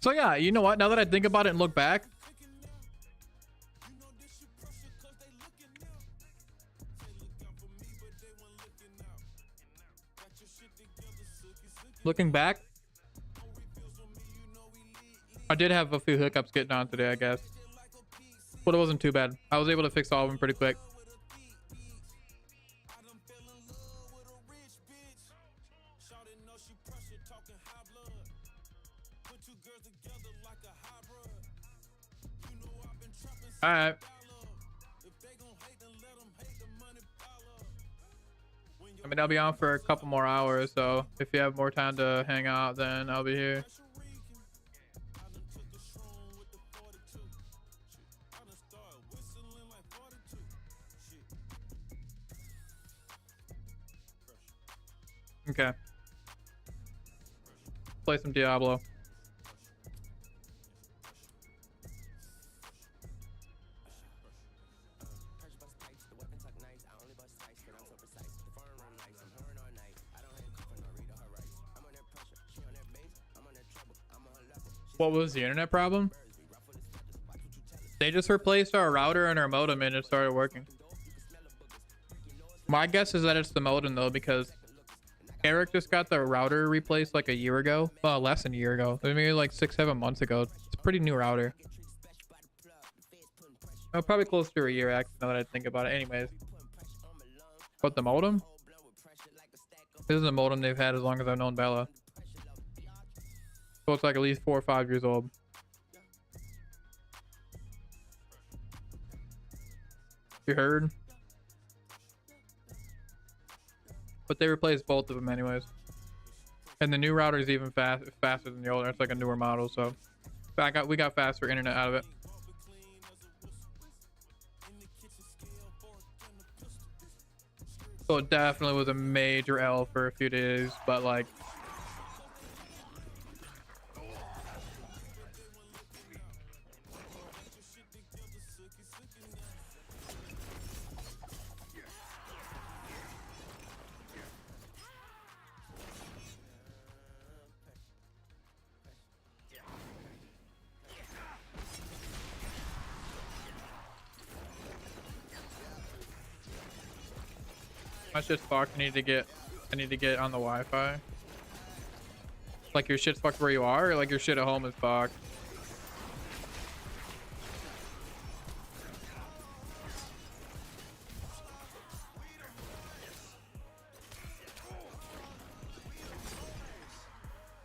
So yeah, you know what? Now that I think about it and look back, looking back, I did have a few hiccups getting on today, I guess. But it wasn't too bad. I was able to fix all of them pretty quick. All right. I mean, I'll be on for a couple more hours, so if you have more time to hang out, then I'll be here. Okay. Play some Diablo. What was the internet problem? They just replaced our router and our modem and it started working. My guess is that it's the modem though, because Eric just got the router replaced like a year ago. Well, less than a year ago. Maybe like 6-7 months ago. It's a pretty new router. Oh, probably close to a year actually, now that I think about it. Anyways. But the modem? This is a modem they've had as long as I've known Bella. So it's like at least 4 or 5 years old. You heard? But they replaced both of them anyways. And the new router is even faster than the older. It's like a newer model, so we got faster internet out of it. So it definitely was a major L for a few days, but like my shit's fucked. I need to get on the Wi-Fi. Like your shit's fucked where you are, or like your shit at home is fucked?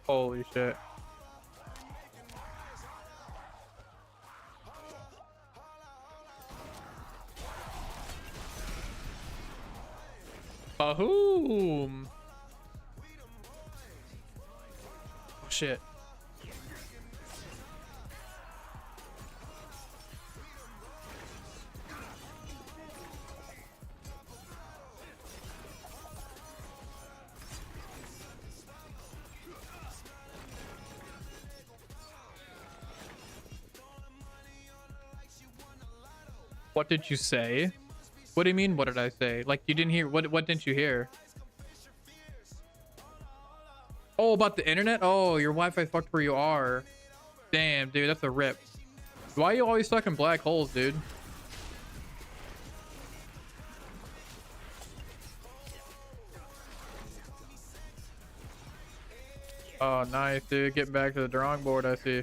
Holy shit. Boom. Oh shit. What did you say? What do you mean, what did I say? Like, you didn't hear, what didn't you hear? Oh, about the internet? Oh, your Wi-Fi fucked where you are. Damn, dude, that's a rip. Why are you always stuck in black holes, dude? Oh, nice, dude. Getting back to the drawing board, I see.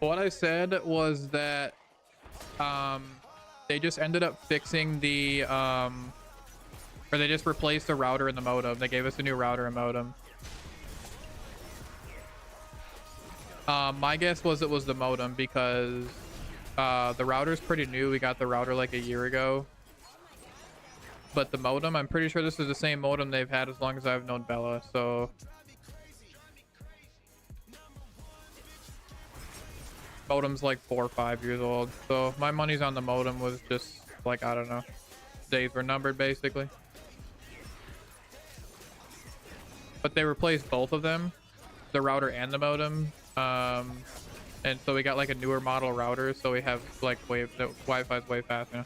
What I said was that they just ended up fixing the or they just replaced the router and the modem. They gave us a new router and modem. My guess was it was the modem because the router's pretty new. We got the router like a year ago. But the modem, I'm pretty sure this is the same modem they've had as long as I've known Bella, so modem's like 4 or 5 years old, so my money's on the modem. Was just like, I don't know, days were numbered basically. But they replaced both of them, the router and the modem, And so we got like a newer model router, so we have like the Wi-Fi's way faster.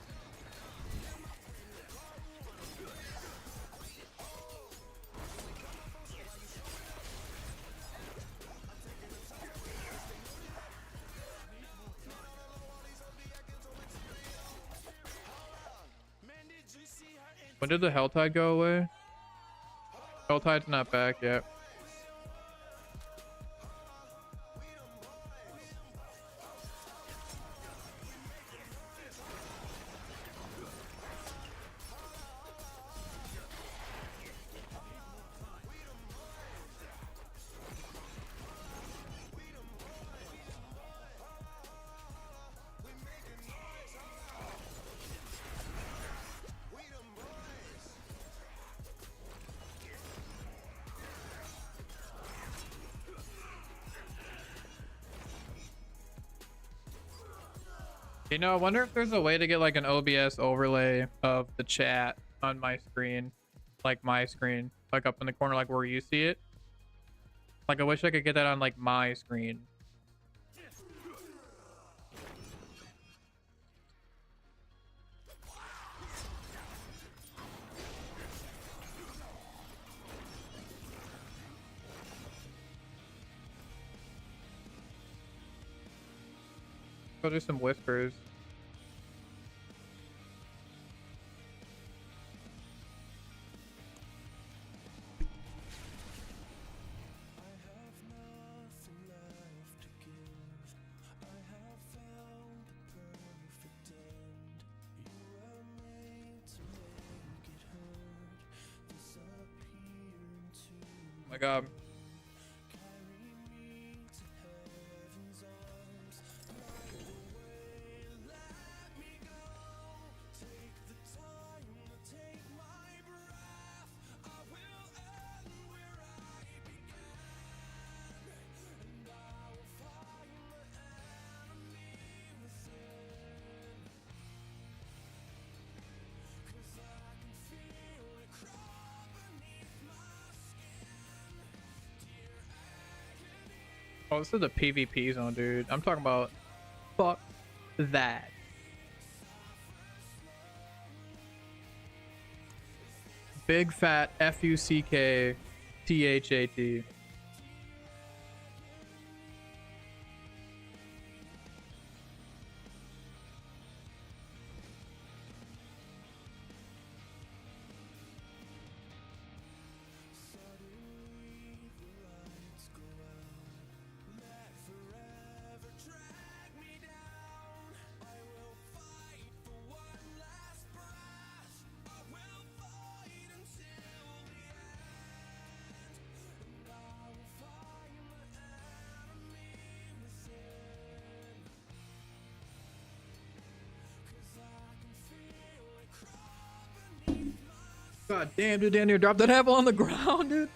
When did the Helltide go away? Helltide's not back yet. You know, I wonder if there's a way to get like an OBS overlay of the chat on my screen, like my screen, like up in the corner, like where you see it. Like I wish I could get that on like my screen. Go do some whispers. Oh my god. Oh, this is a PvP zone, dude. I'm talking about fuck that. Big fat FUCK THAT. God damn, dude, Daniel dropped that apple on the ground, dude.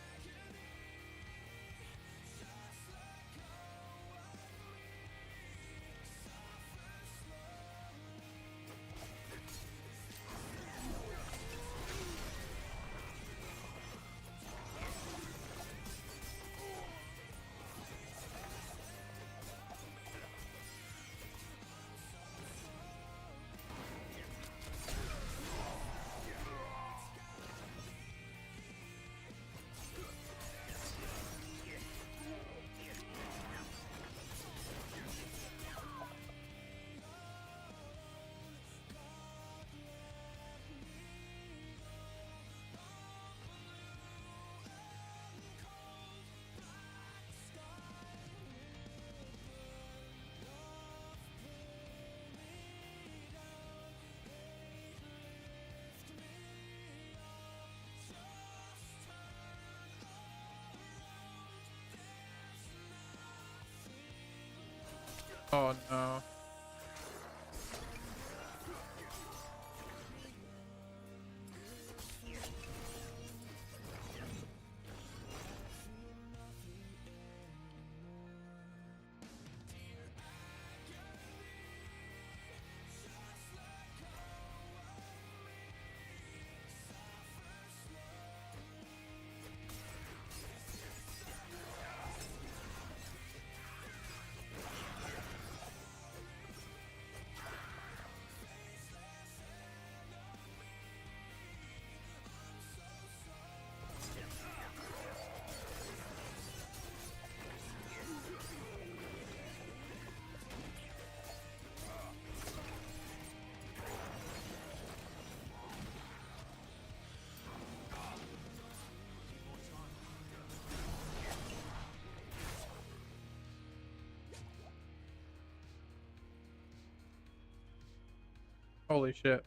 Oh no. Holy shit.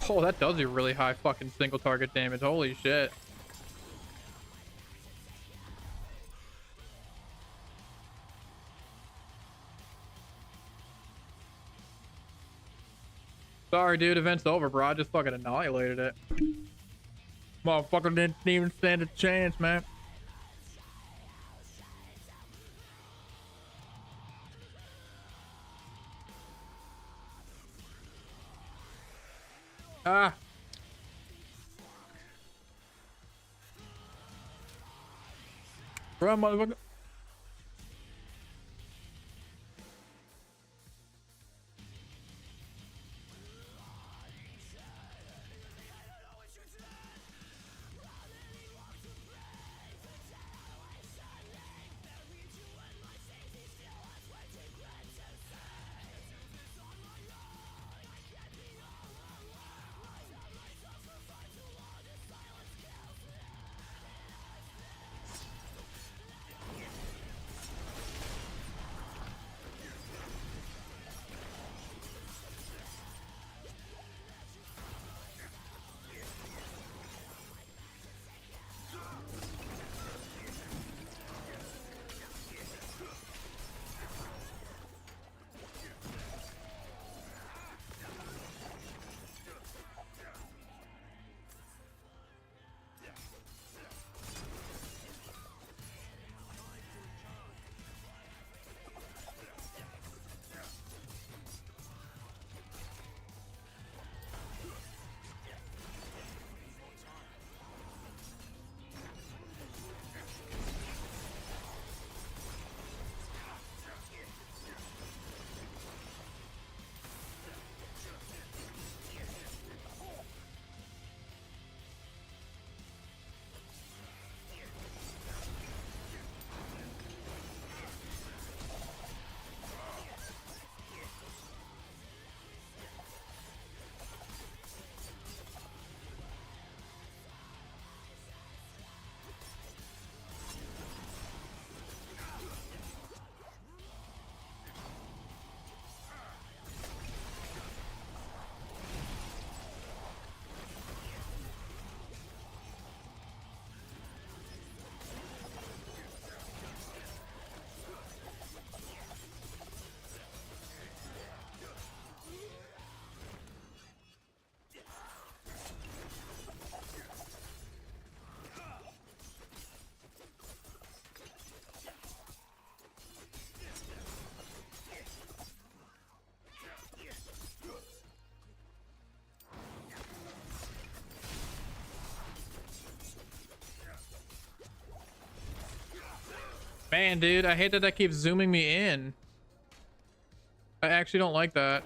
Oh, that does do really high fucking single target damage. Holy shit. Sorry, dude. Event's over, bro. I just fucking annihilated it. Motherfucker didn't even stand a chance, man. Ah. Run, motherfucker. Man, dude, I hate that that keeps zooming me in. I actually don't like that.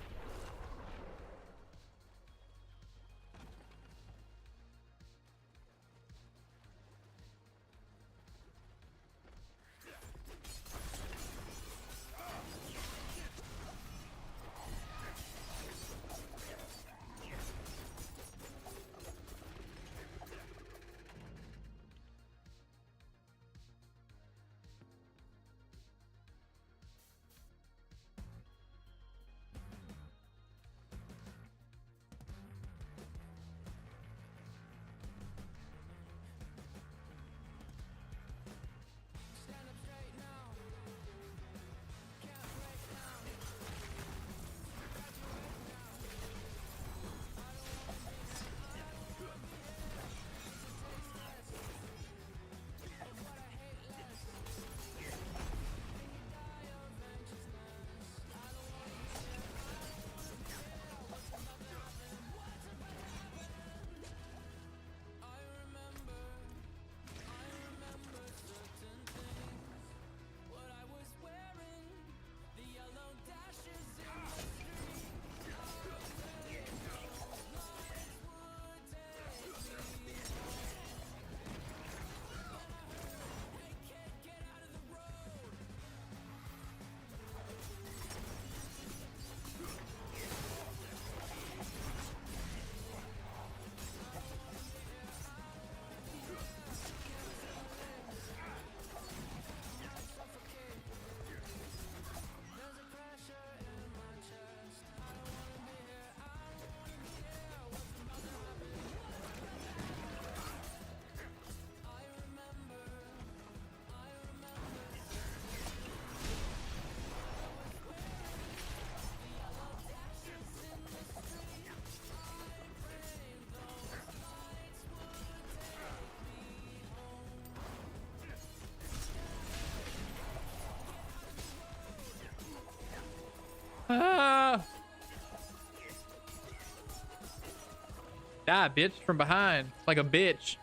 Die, bitch, from behind. Like a bitch.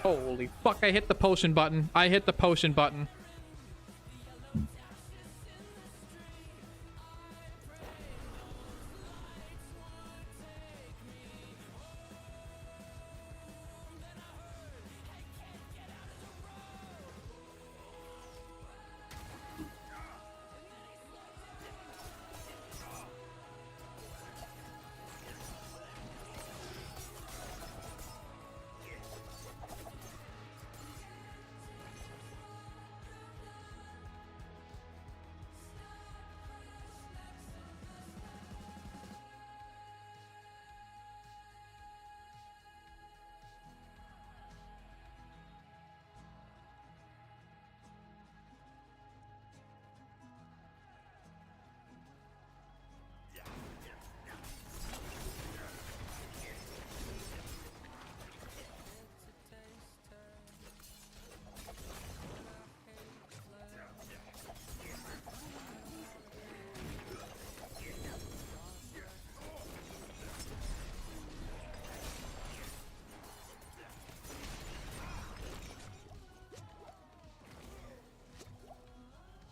Holy fuck, I hit the potion button. I hit the potion button.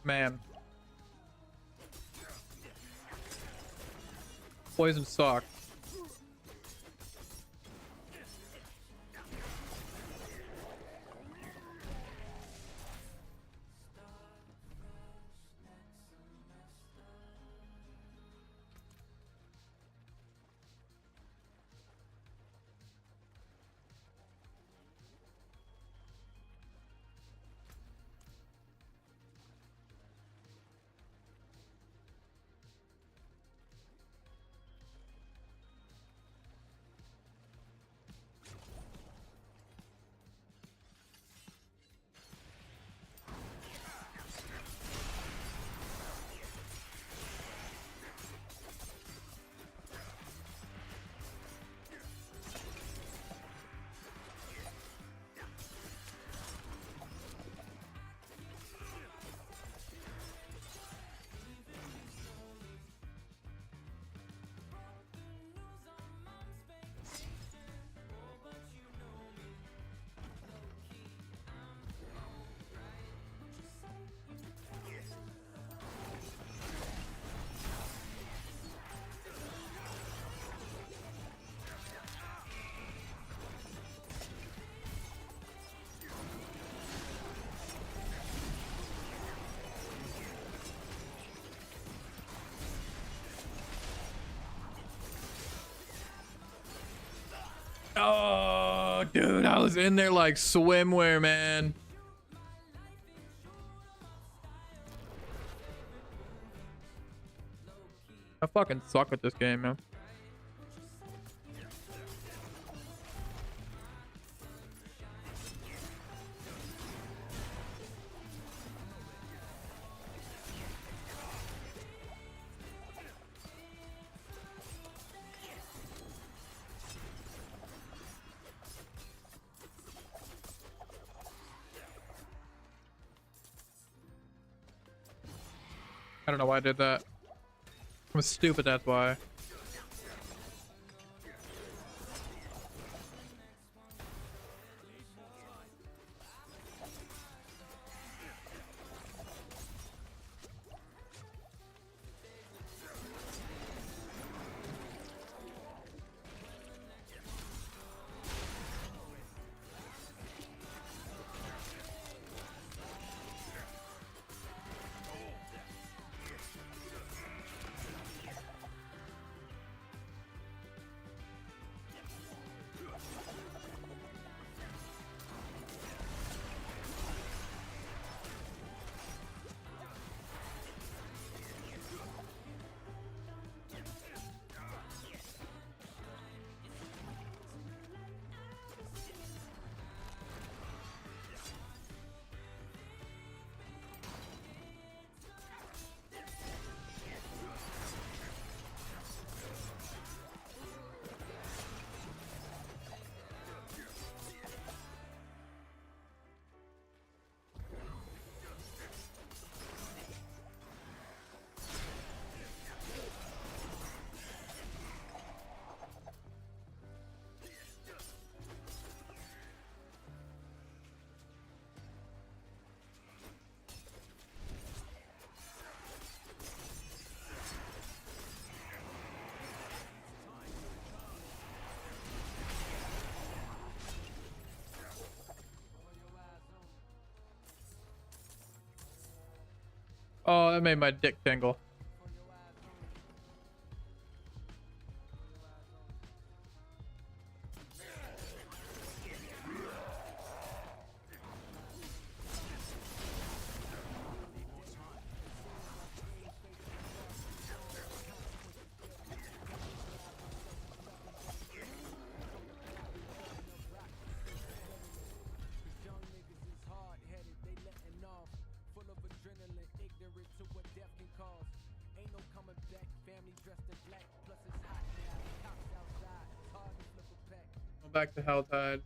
Man. Poison sucks. Oh, dude, I was in there like swimwear, man. I fucking suck at this game, man. I don't know why I did that. I was stupid, that's why. Oh, that made my dick tingle. Back to Helltide.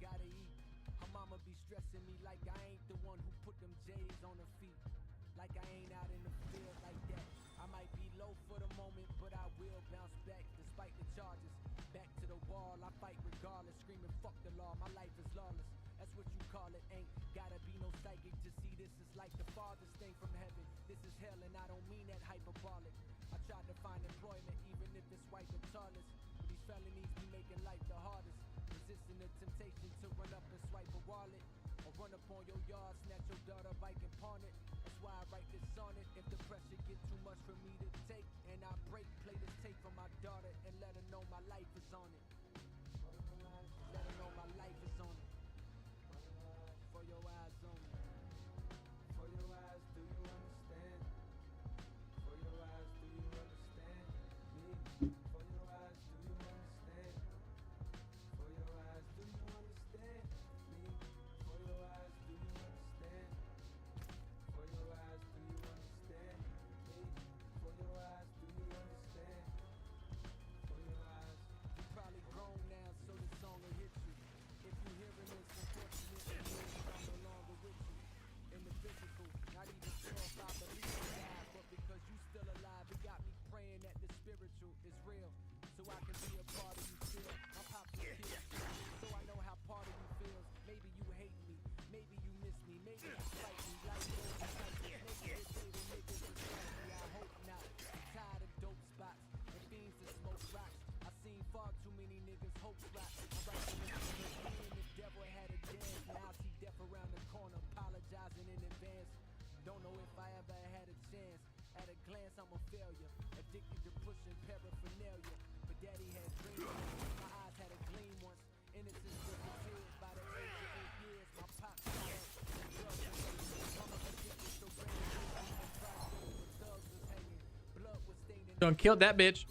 Done killed that bitch.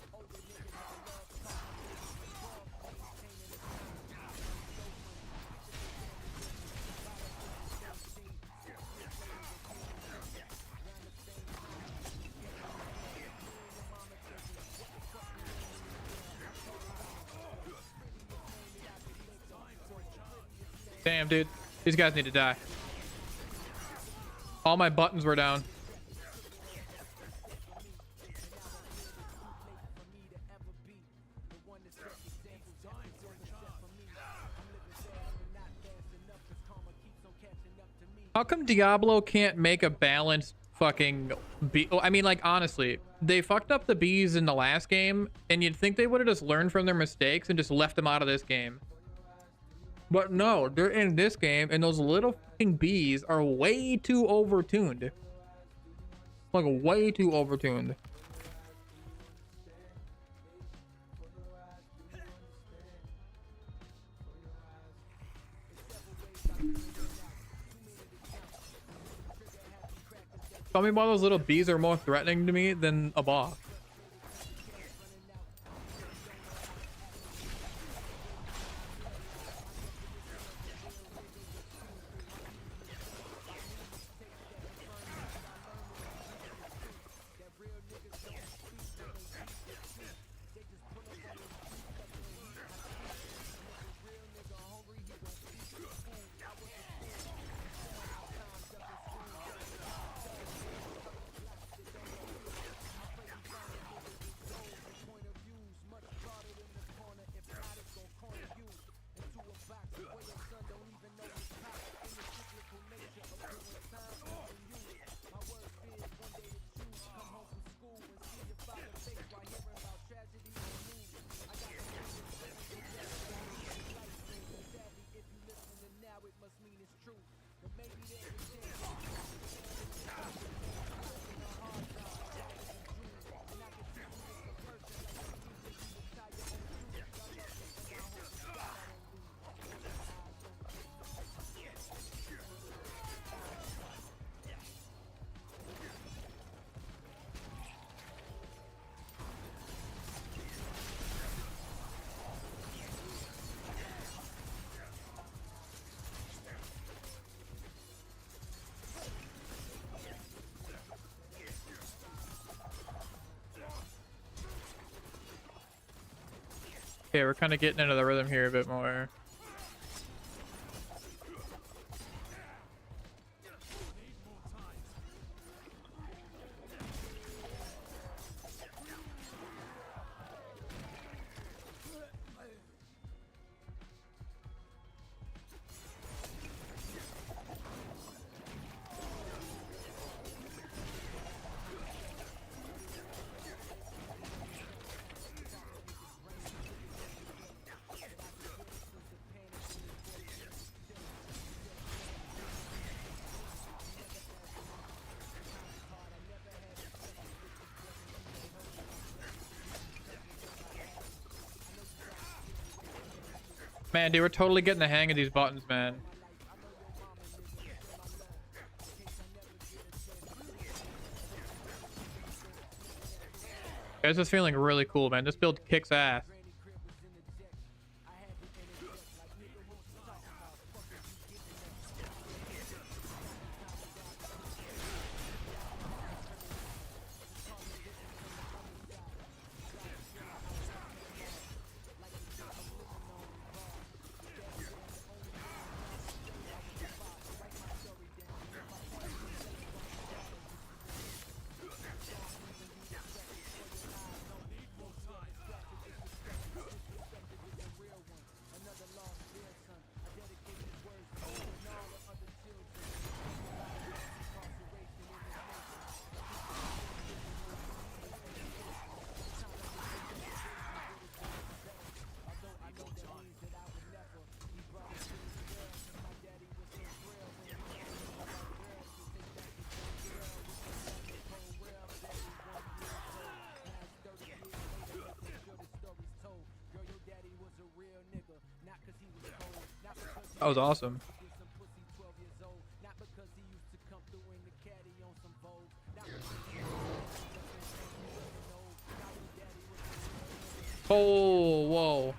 Damn, dude. These guys need to die. All my buttons were down. How come Diablo can't make a balanced fucking bee? I mean, like, honestly, they fucked up the bees in the last game, and you'd think they would have just learned from their mistakes and just left them out of this game. But no, they're in this game, and those little fucking bees are way too overtuned. Like, way too overtuned. Tell me why those little bees are more threatening to me than a boss. Okay, we're kind of getting into the rhythm here a bit more. Man, dude, we're totally getting the hang of these buttons, man. This is feeling really cool, man. This build kicks ass. That was awesome. Oh, whoa.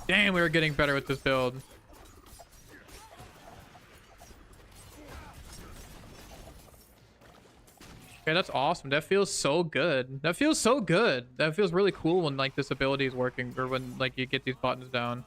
Damn, we were getting better with this build. Okay, that's awesome. That feels so good. That feels so good. That feels really cool when like this ability is working, or when like you get these buttons down.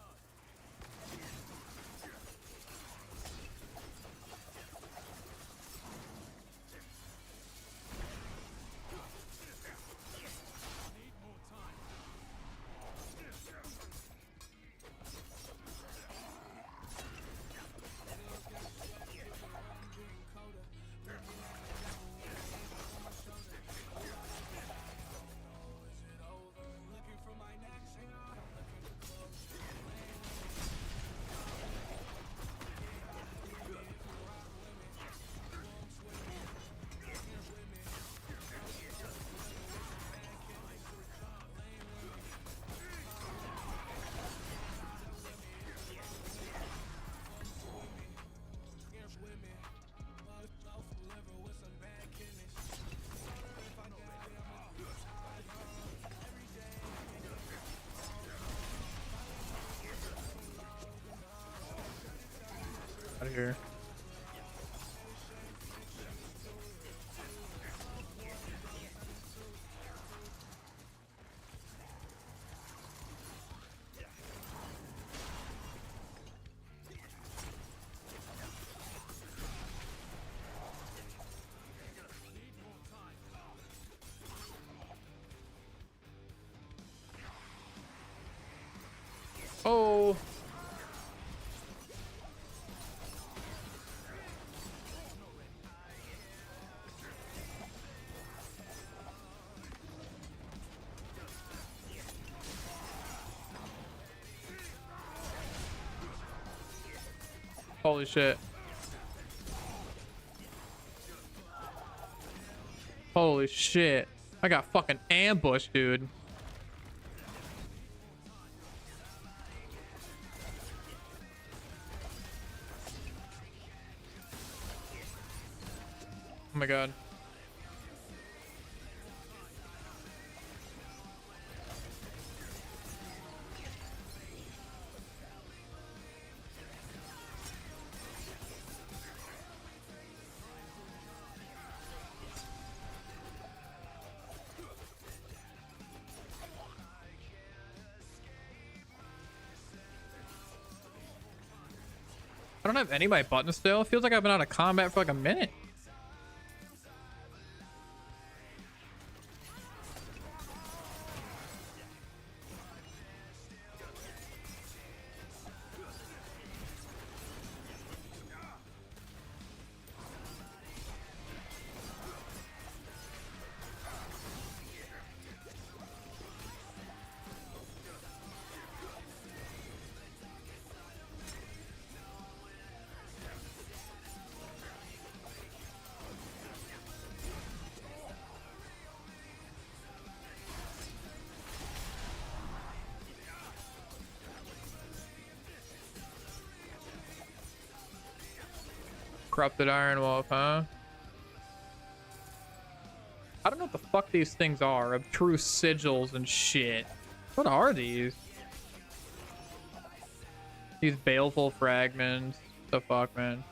Out of here. Oh. Holy shit. Holy shit. I got fucking ambushed, dude. Oh my god. I don't have any of my buttons still. It feels like I've been out of combat for like a minute. Corrupted Iron Wolf, huh? I don't know what the fuck these things are. True sigils and shit. What are these? These baleful fragments. The fuck, man?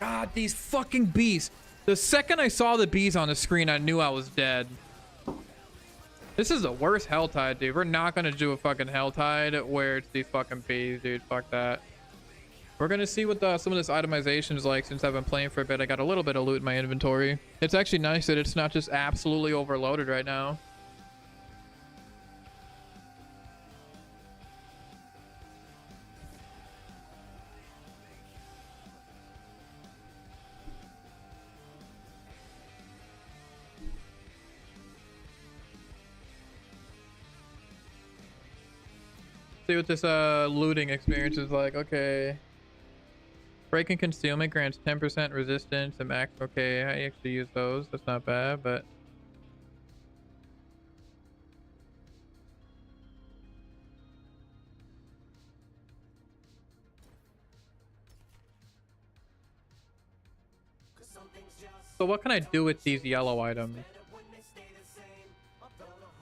God, these fucking bees. The second I saw the bees on the screen, I knew I was dead. This is the worst Helltide, dude. We're not gonna do a fucking Helltide where it's these fucking bees, dude. Fuck that. We're gonna see what some of this itemization is like since I've been playing for a bit. I got a little bit of loot in my inventory. It's actually nice that it's not just absolutely overloaded right now. See what this looting experience is like. Okay. Break and concealment grants 10% resistance and max. Okay, I actually use those. That's not bad, but so what can I do with these yellow items?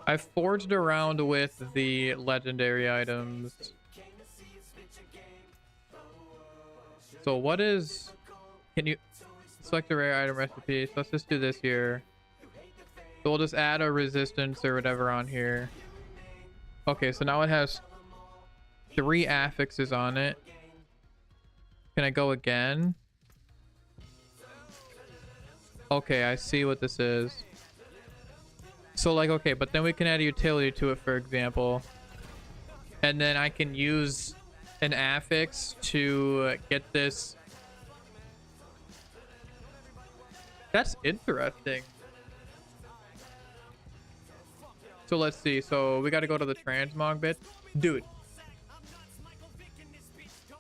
I've forged around with the legendary items. So what is... Can you... Select a rare item recipe. So let's just do this here. So we'll just add a resistance or whatever on here. Okay, so now it has 3 affixes on it. Can I go again? Okay, I see what this is. So like, okay, but then we can add a utility to it, for example. And then I can use an affix to get this. That's interesting. So let's see. So we got to go to the transmog bit. Dude.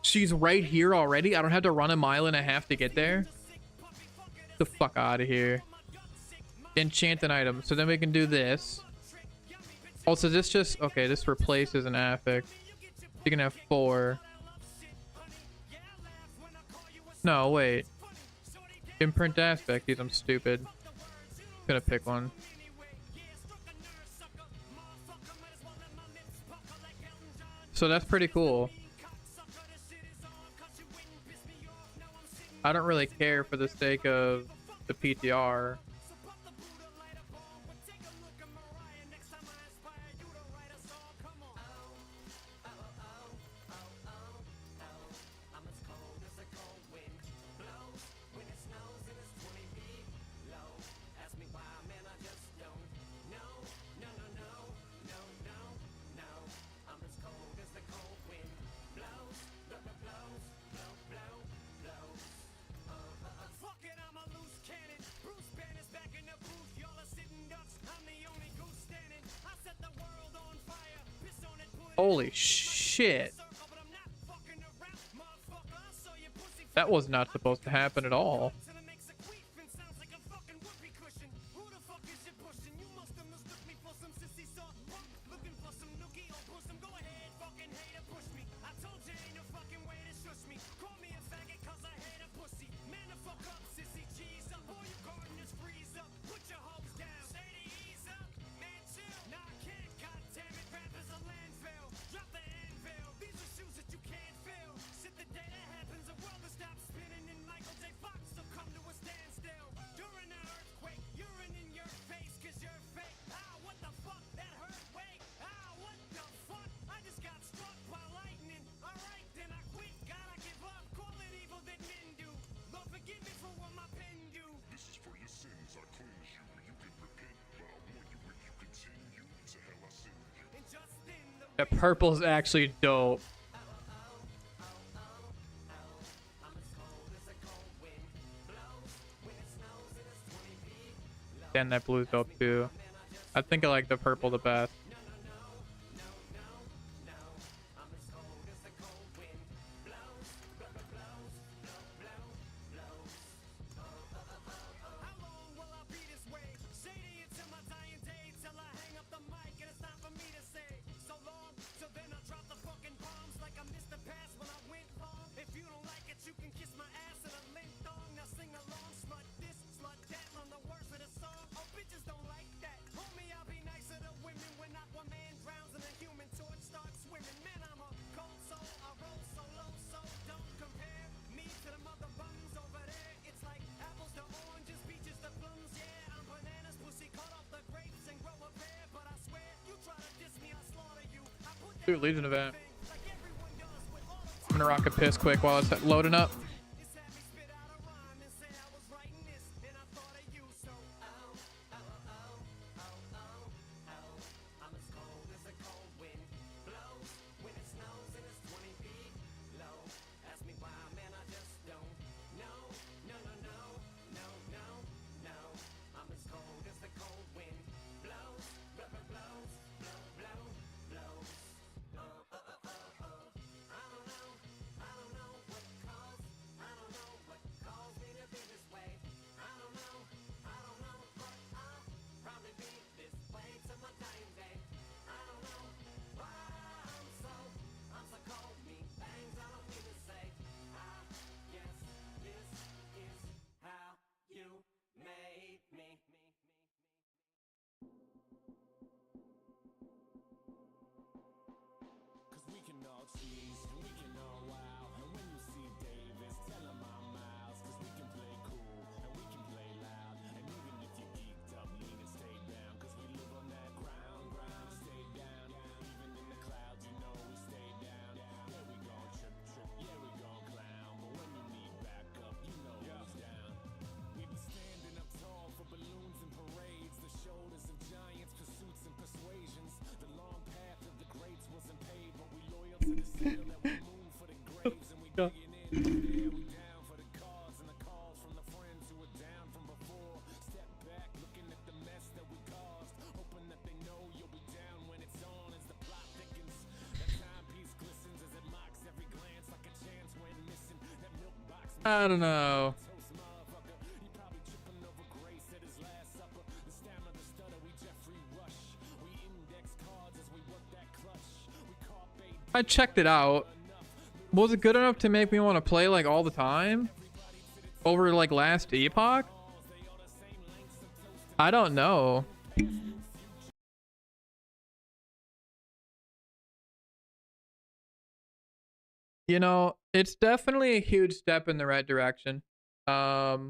She's right here already. I don't have to run 1.5 miles to get there. Get the fuck out of here. Enchant an item. So then we can do this. Also, this just... Okay, this replaces an affix. You can have 4. No, wait. Imprint aspect. These, I'm stupid. I'm gonna pick one. So that's pretty cool. I don't really care for the sake of the PTR. Holy shit. That was not supposed to happen at all. That purple is actually dope. And that blue's dope too. I think I like the purple the best. Dude, Legion event. I'm gonna rock a piss quick while it's loading up. I don't know. I checked it out. Was it good enough to make me want to play like all the time? Over like last epoch? I don't know. You know, it's definitely a huge step in the right direction. I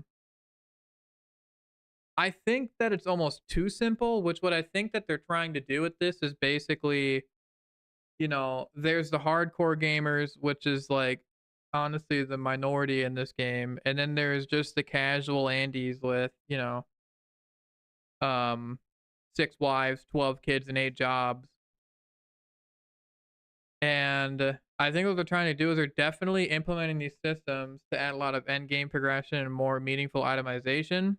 think that it's almost too simple, which what I think that they're trying to do with this is basically, you know, there's the hardcore gamers, which is like honestly the minority in this game, and then there's just the casual Andes with, you know, 6 wives, 12 kids, and 8 jobs. And I think what they're trying to do is they're definitely implementing these systems to add a lot of end game progression and more meaningful itemization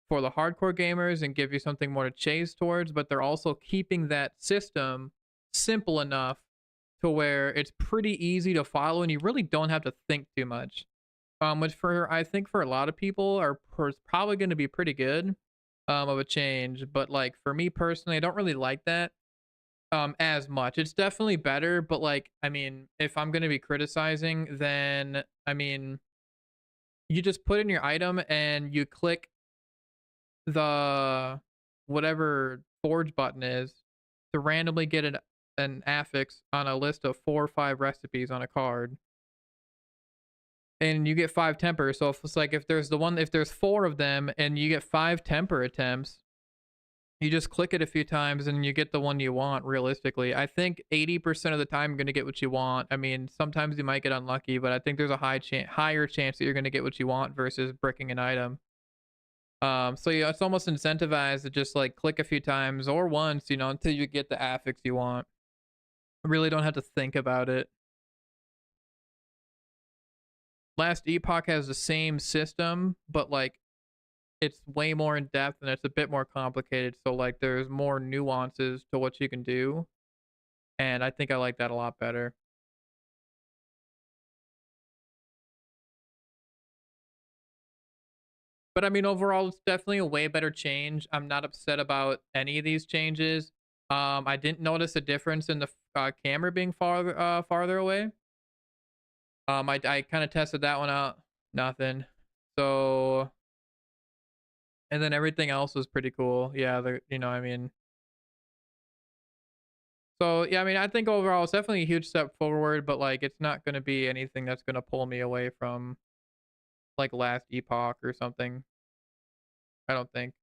for the hardcore gamers and give you something more to chase towards, but they're also keeping that system simple enough to where it's pretty easy to follow and you really don't have to think too much. Which for I think for a lot of people are probably going to be pretty good of a change, but like for me personally, I don't really like that as much. It's definitely better, but like I mean, if I'm going to be criticizing, then I mean, you just put in your item and you click the whatever forge button is to randomly get an affix on a list of 4 or 5 recipes on a card, and you get 5 temper. So if it's like if there's 4 of them and you get 5 temper attempts, you just click it a few times and you get the one you want. Realistically, I think 80% of the time you're going to get what you want. I mean, sometimes you might get unlucky, but I think there's a higher chance that you're going to get what you want versus bricking an item. So yeah, it's almost incentivized to just like click a few times or once, you know, until you get the affix you want. Really don't have to think about it. Last Epoch has the same system, but like it's way more in depth and it's a bit more complicated. So like there's more nuances to what you can do. And I think I like that a lot better. But I mean, overall, it's definitely a way better change. I'm not upset about any of these changes. I didn't notice a difference in the camera being farther away. I kind of tested that one out. Nothing. So, and then everything else was pretty cool. Yeah, you know, I mean, so yeah, I mean, I think overall it's definitely a huge step forward, but like, it's not going to be anything that's going to pull me away from like last Epoch or something. I don't think.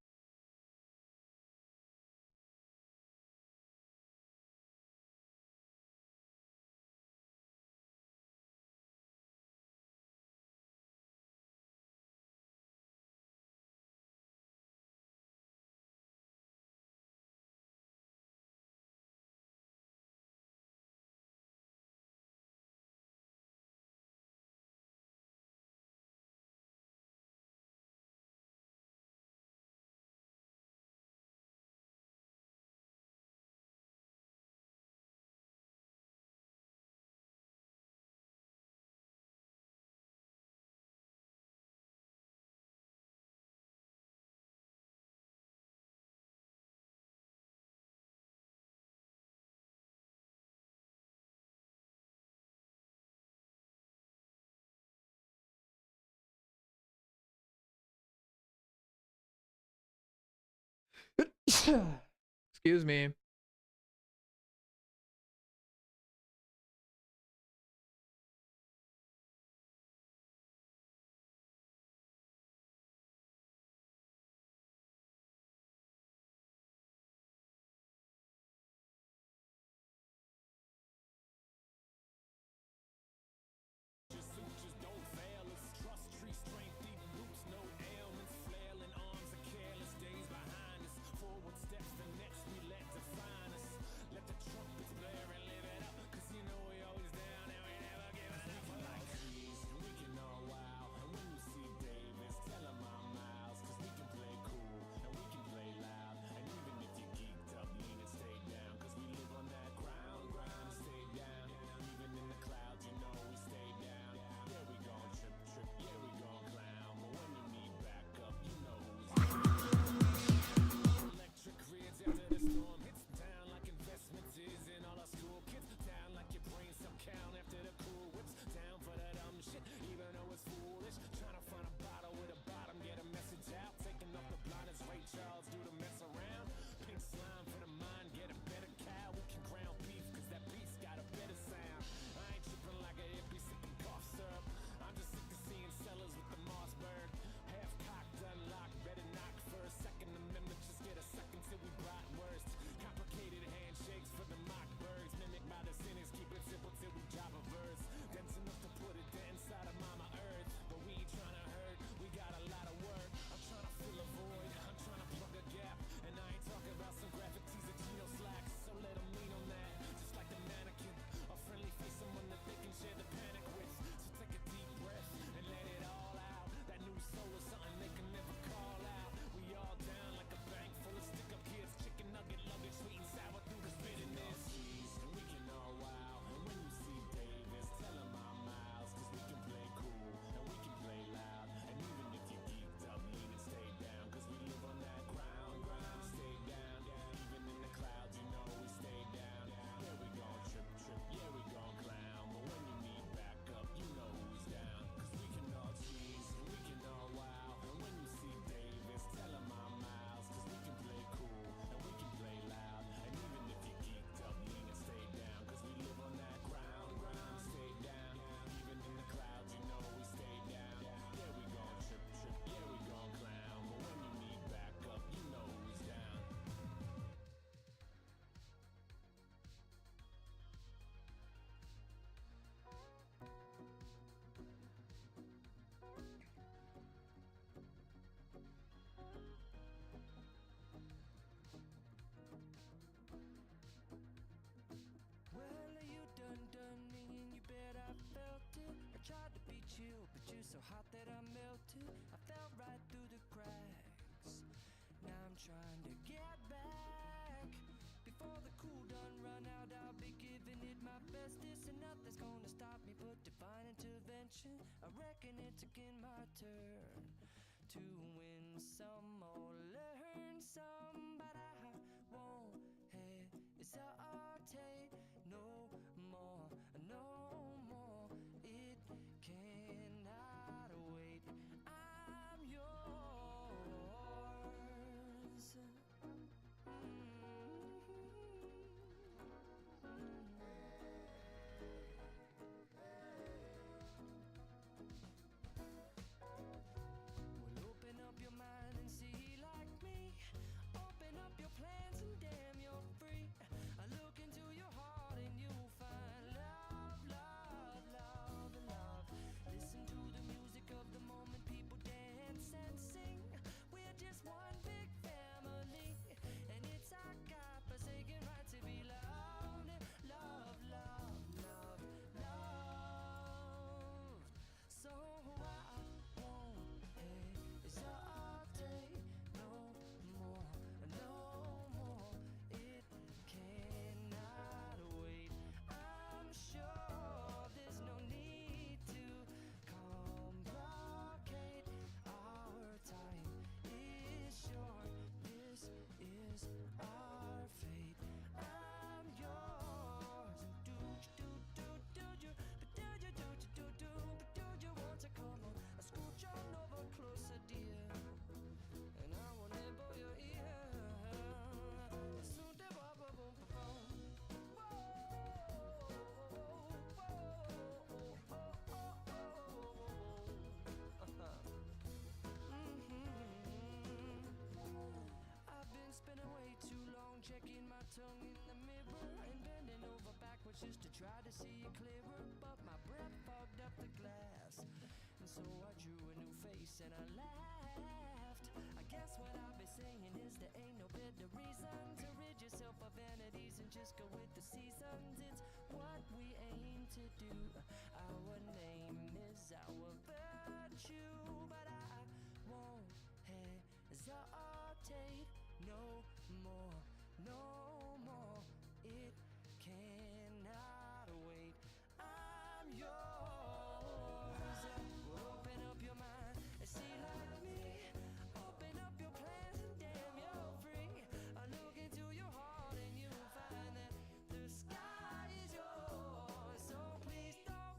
Excuse me. so hot that I melted. I fell right through the cracks. Now I'm trying to get back. Before the cool done run out, I'll be giving it my bestest, and nothing's gonna stop me but divine intervention. I reckon it's again my turn to win some or learn some, but I won't hesitate no more, no more. It cannot wait. I'm yours. Well, open up your mind and see like me. Open up your plans and damn, you're free. I look into your heart and you'll find love, love, love, love. Listen to the music of the moment, people dance and sing. We're just one big family, and it's our God-forsaken right to be loved. Love, love, love, love. So I won't hesitate no more, no more. It cannot wait. I'm sure there's no need to complicate. Our time is short. This is our fate. I'm yours. Do you, but do you want to come on? Scooch on over closer, dear, and I will nibble your ear. I've been spending way too long checking my tongue in the mirror and bending over backwards just to try to see it clearer, but my breath fogged up the glass, and so I drew a new face and I laughed. I guess what I'll be saying is there ain't no better reason to rid yourself of vanities and just go with the seasons. It's what we aim to do. Our name is our virtue, but I won't hesitate no more, no more. It cannot wait. I'm yours. Open up your mind and see like me. Open up your plans and damn, you're free. I look into your heart and you'll find that the sky is yours. So please don't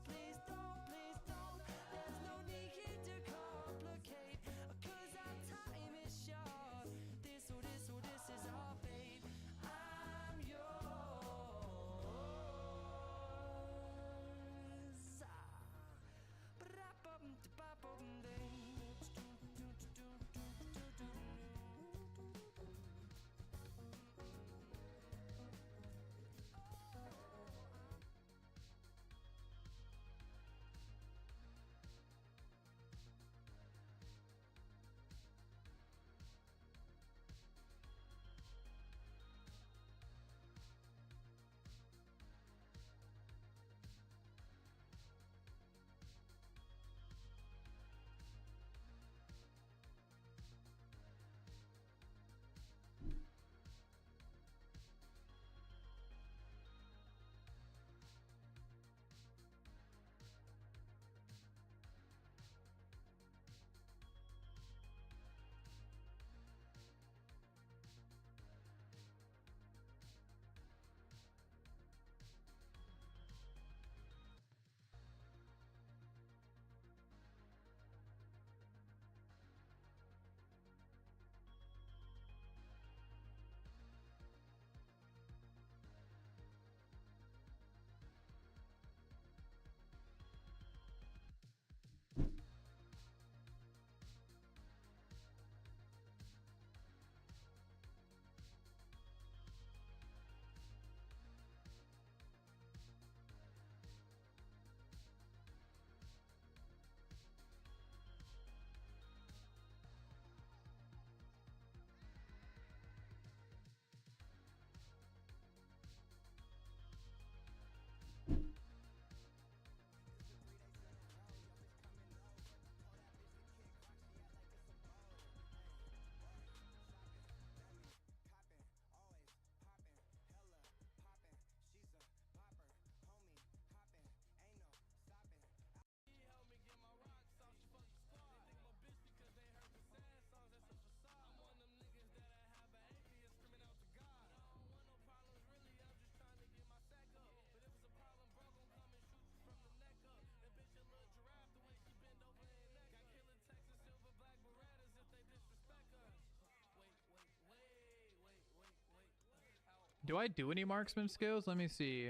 Do I do any marksman skills? Let me see.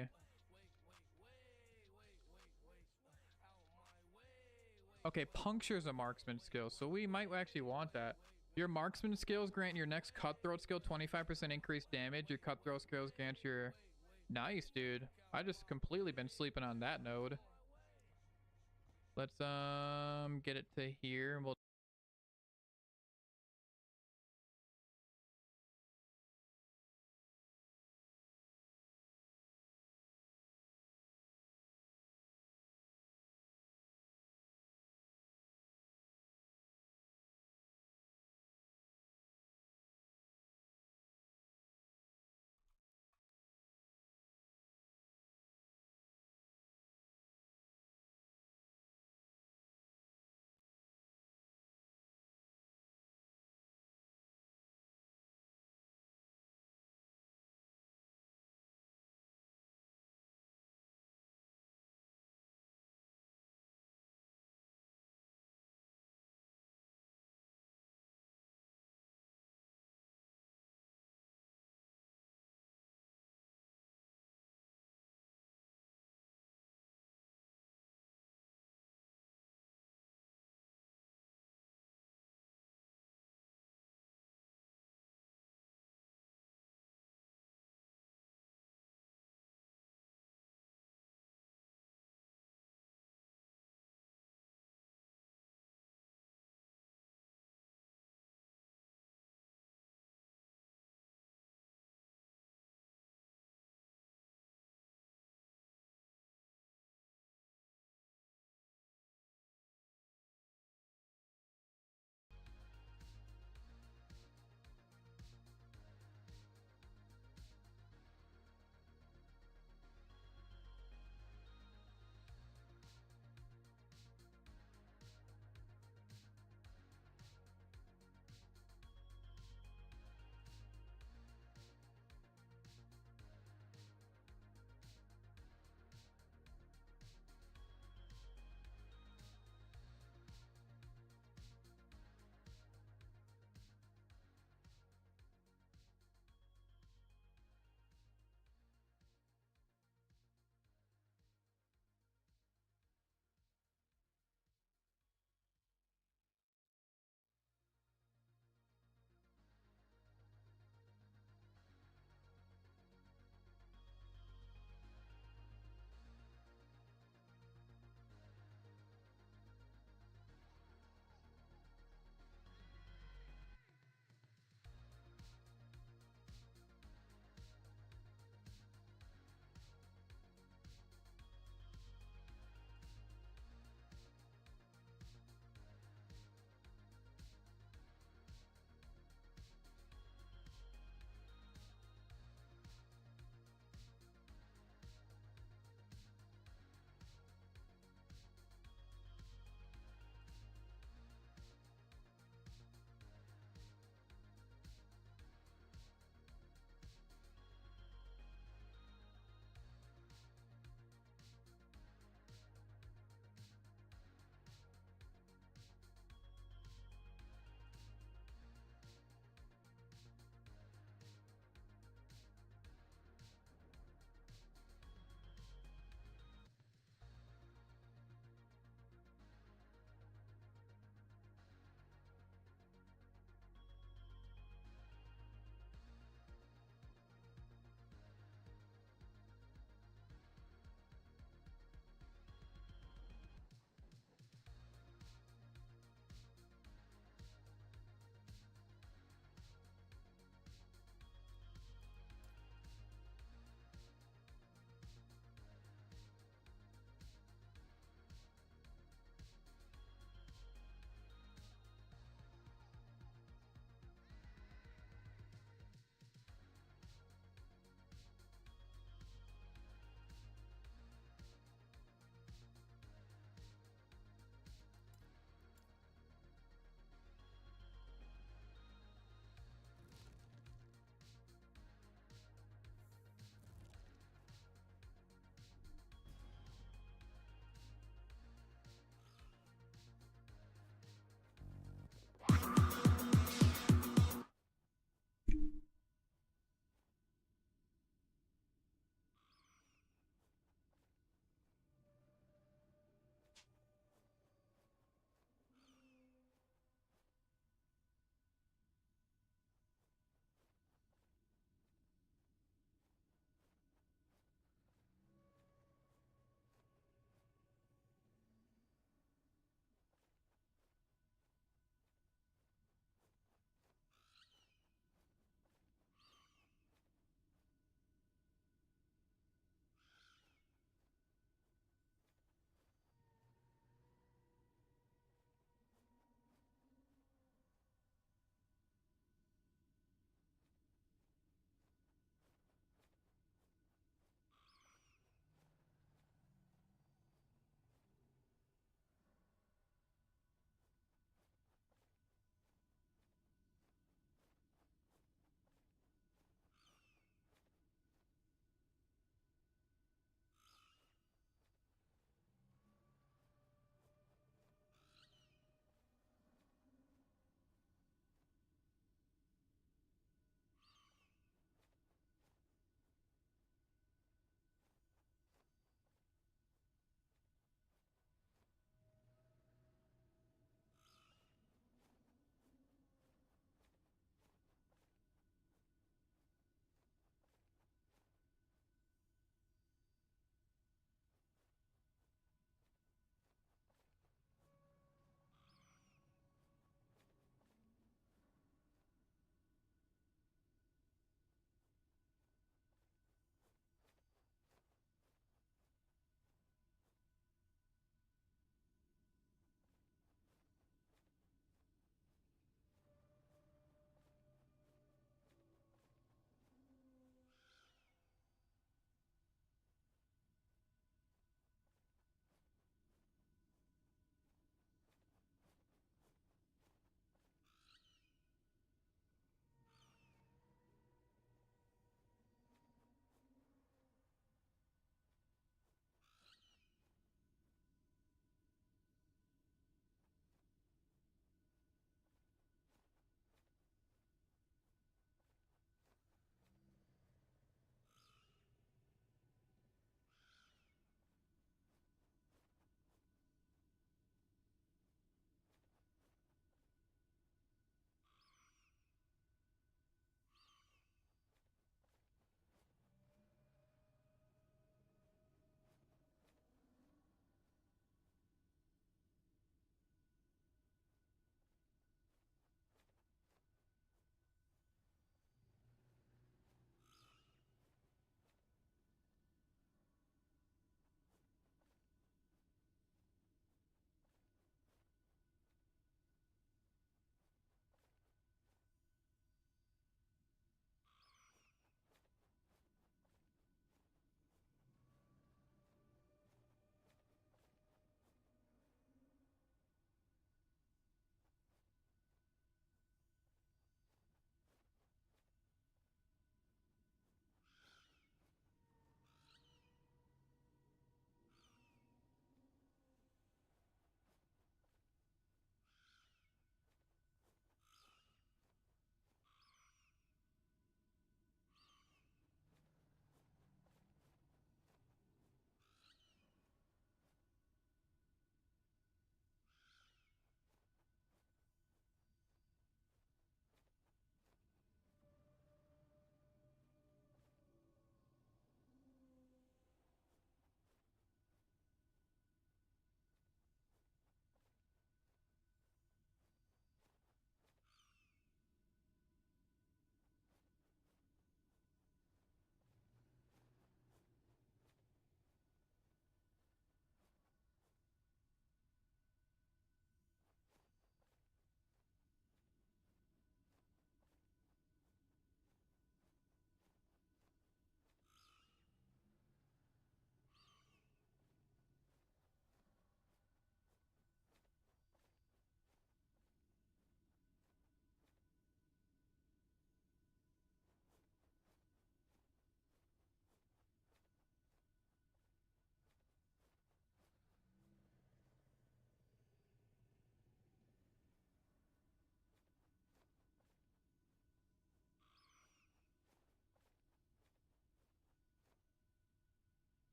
Okay, puncture is a marksman skill, so we might actually want that. Your marksman skills grant your next cutthroat skill 25% increased damage. Your cutthroat skills grant your... Nice, dude. I just completely been sleeping on that node. Let's get it to here. We'll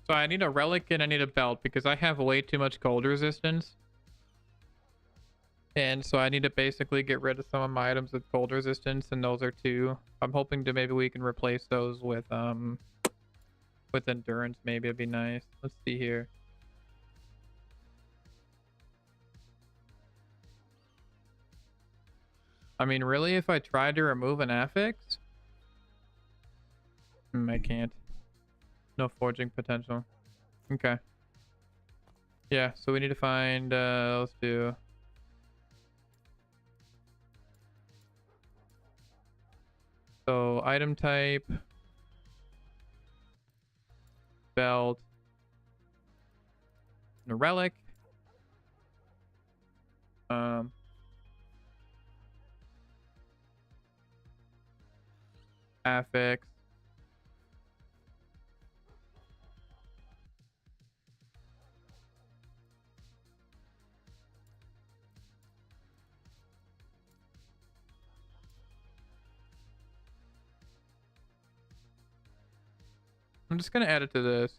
So I need a relic and I need a belt because I have way too much cold resistance. And so I need to basically get rid of some of my items with cold resistance, and those are two. I'm hoping to maybe we can replace those with endurance. Maybe it'd be nice. Let's see here. I mean, really, if I tried to remove an affix, I can't. No forging potential. Okay. Yeah, so we need to find let's do so item type, belt, and a relic. Affix. I'm just gonna add it to this.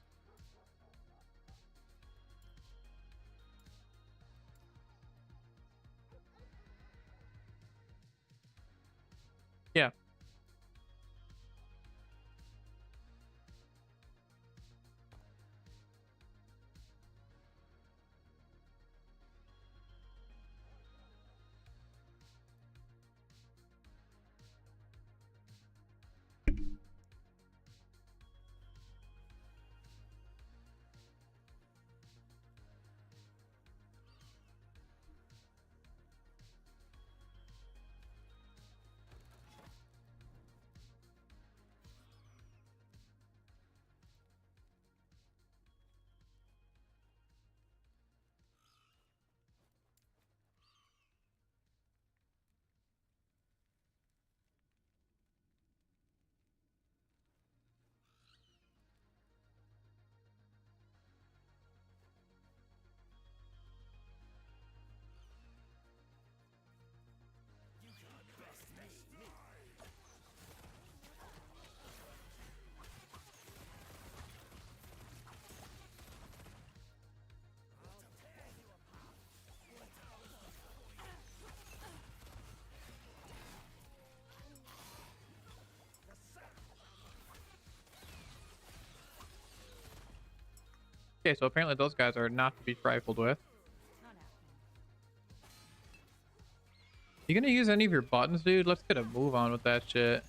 Yeah. Okay, so apparently those guys are not to be trifled with. You gonna use any of your buttons, dude? Let's get a move on with that shit.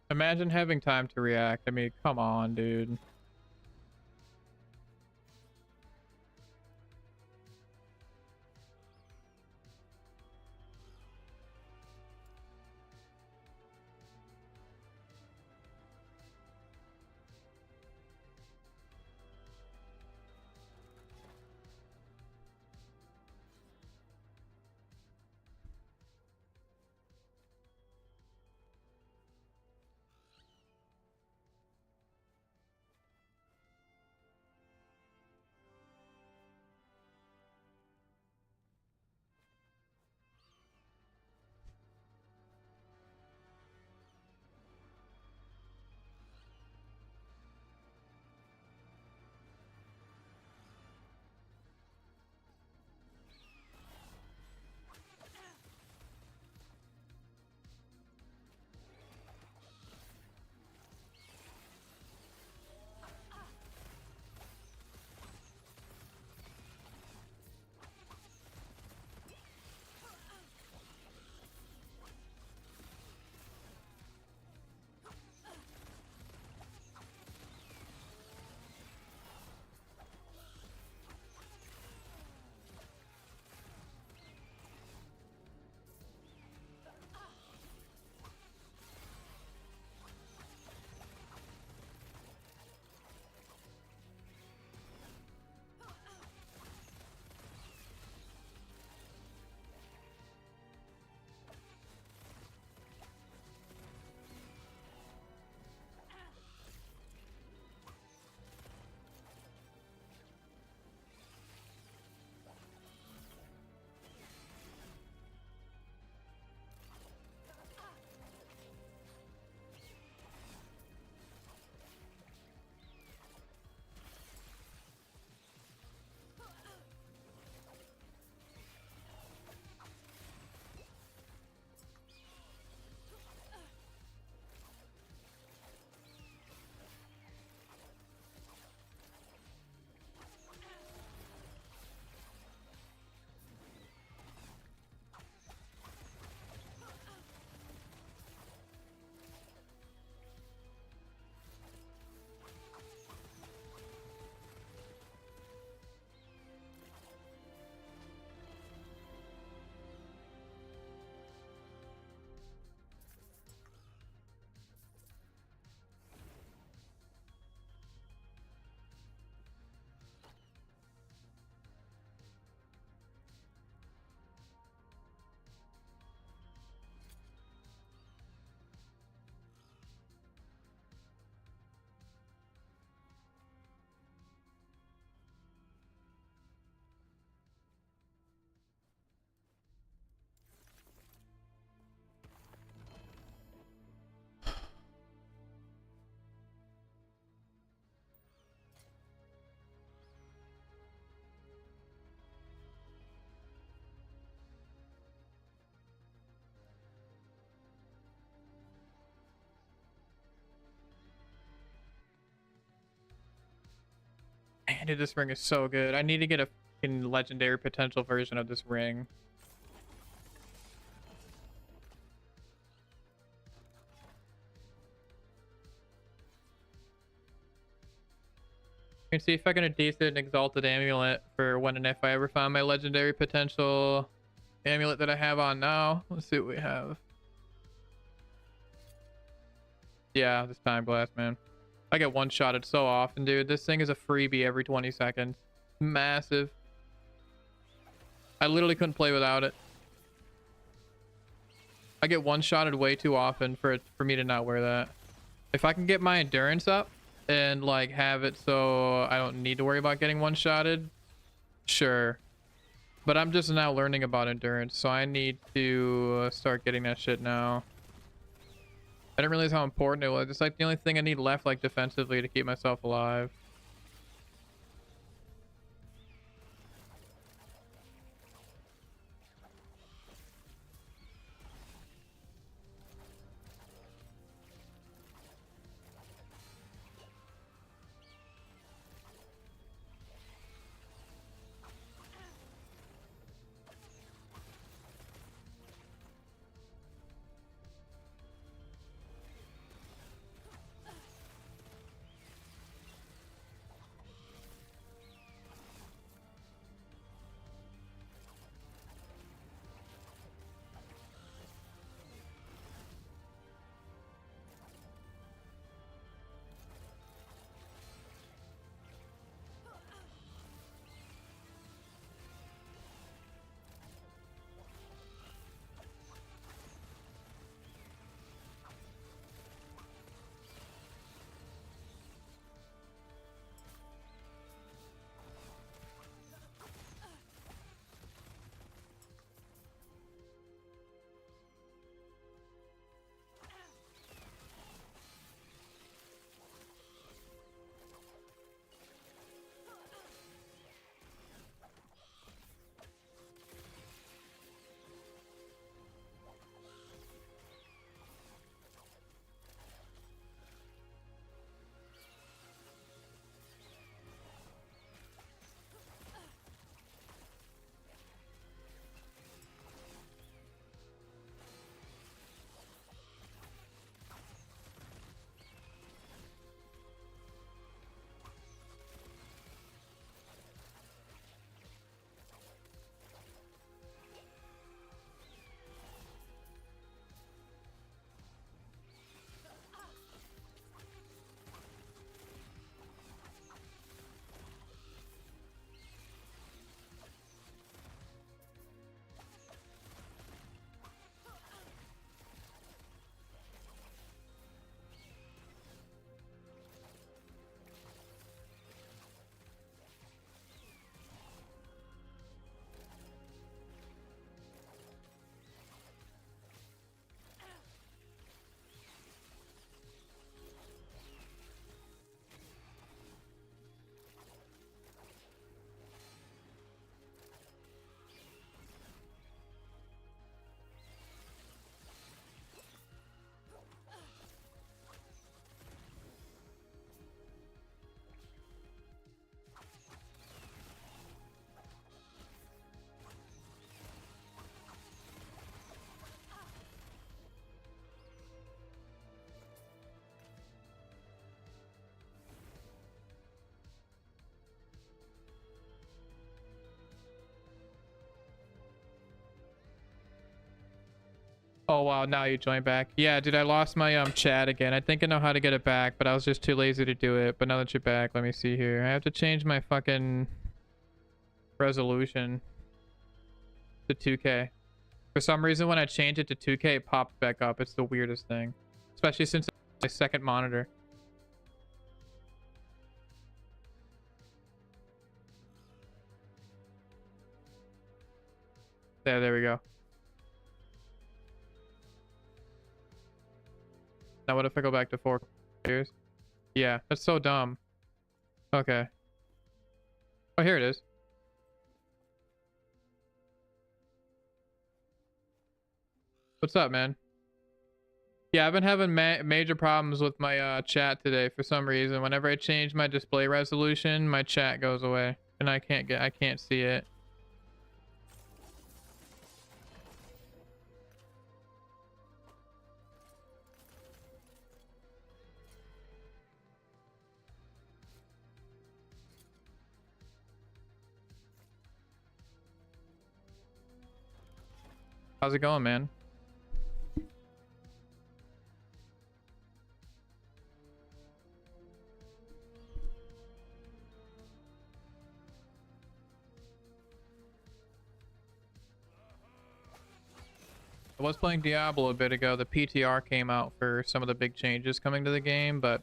Imagine having time to react. I mean, come on, dude. Man, dude, this ring is so good. I need to get a fucking legendary potential version of this ring. I can see if I can a decent exalted amulet for when and if I ever find my legendary potential amulet that I have on now. Let's see what we have. Yeah, this time blast, man. I get one-shotted so often, dude. This thing is a freebie every 20 seconds. Massive. I literally couldn't play without it. I get one-shotted way too often for me to not wear that. If I can get my endurance up and like have it so I don't need to worry about getting one-shotted, sure. But I'm just now learning about endurance, so I need to start getting that shit now. I didn't realize how important it was. It's like the only thing I need left, like defensively, to keep myself alive. Oh wow, now you join back. Yeah, dude, I lost my chat again. I think I know how to get it back, but I was just too lazy to do it. But now that you're back, let me see here. I have to change my fucking resolution to 2K. For some reason, when I change it to 2K, it pops back up. It's the weirdest thing. Especially since it's my second monitor. There we go. Now what if I go back to 4 years? Yeah, that's so dumb. Okay. Oh, here it is. What's up, man? Yeah, I've been having major problems with my chat today for some reason. Whenever I change my display resolution, my chat goes away and I can't see it. How's it going, man? I was playing Diablo a bit ago. The PTR came out for some of the big changes coming to the game, but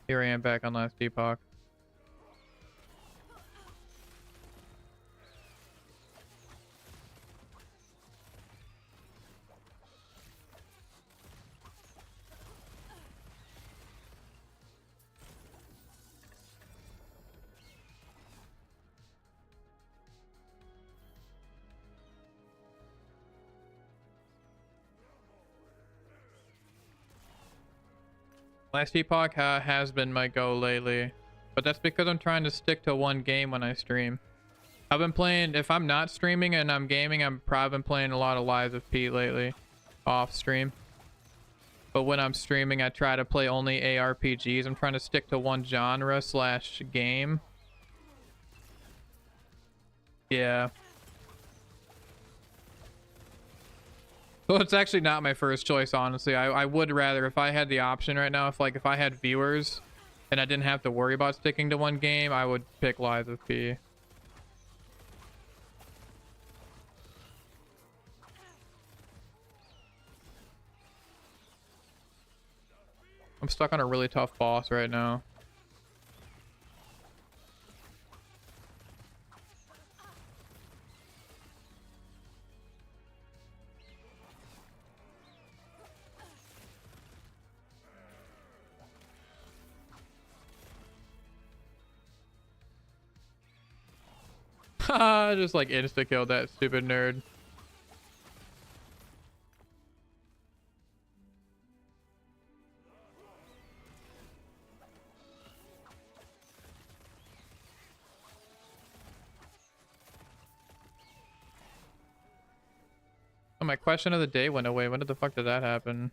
here I am back on Last Epoch. Last Epoch has been my go lately, but that's because I'm trying to stick to one game when I stream. I've been playing, if I'm not streaming and I'm gaming, I'm probably been playing a lot of Lies of P lately, off stream. But when I'm streaming, I try to play only ARPGs. I'm trying to stick to one genre slash game. Yeah. Well, it's actually not my first choice, honestly. I would rather, if I had the option right now, if I had viewers and I didn't have to worry about sticking to one game, I would pick Lies of P. I'm stuck on a really tough boss right now. Haha, just like insta killed that stupid nerd. Oh, my question of the day went away. When did the fuck did that happen?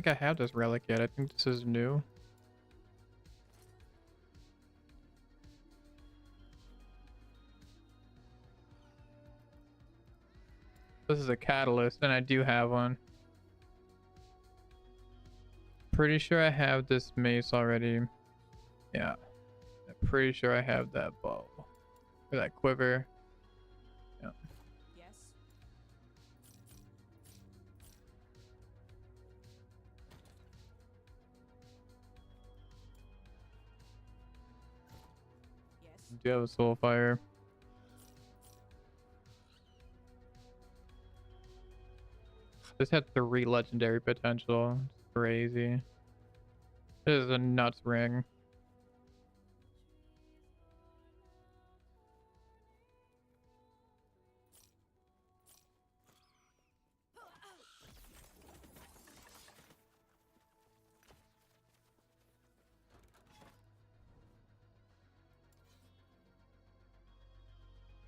think I have this relic yet. I think this is new. This is a catalyst, and I do have one. Pretty sure I have this mace already. Yeah. I'm pretty sure I have that bow. Or that quiver. Yeah. Yes. Yes. I do have a soul fire. This had 3 legendary potential. It's crazy. This is a nuts ring.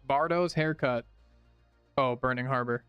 Bardo's haircut. Oh, Burning Harbor.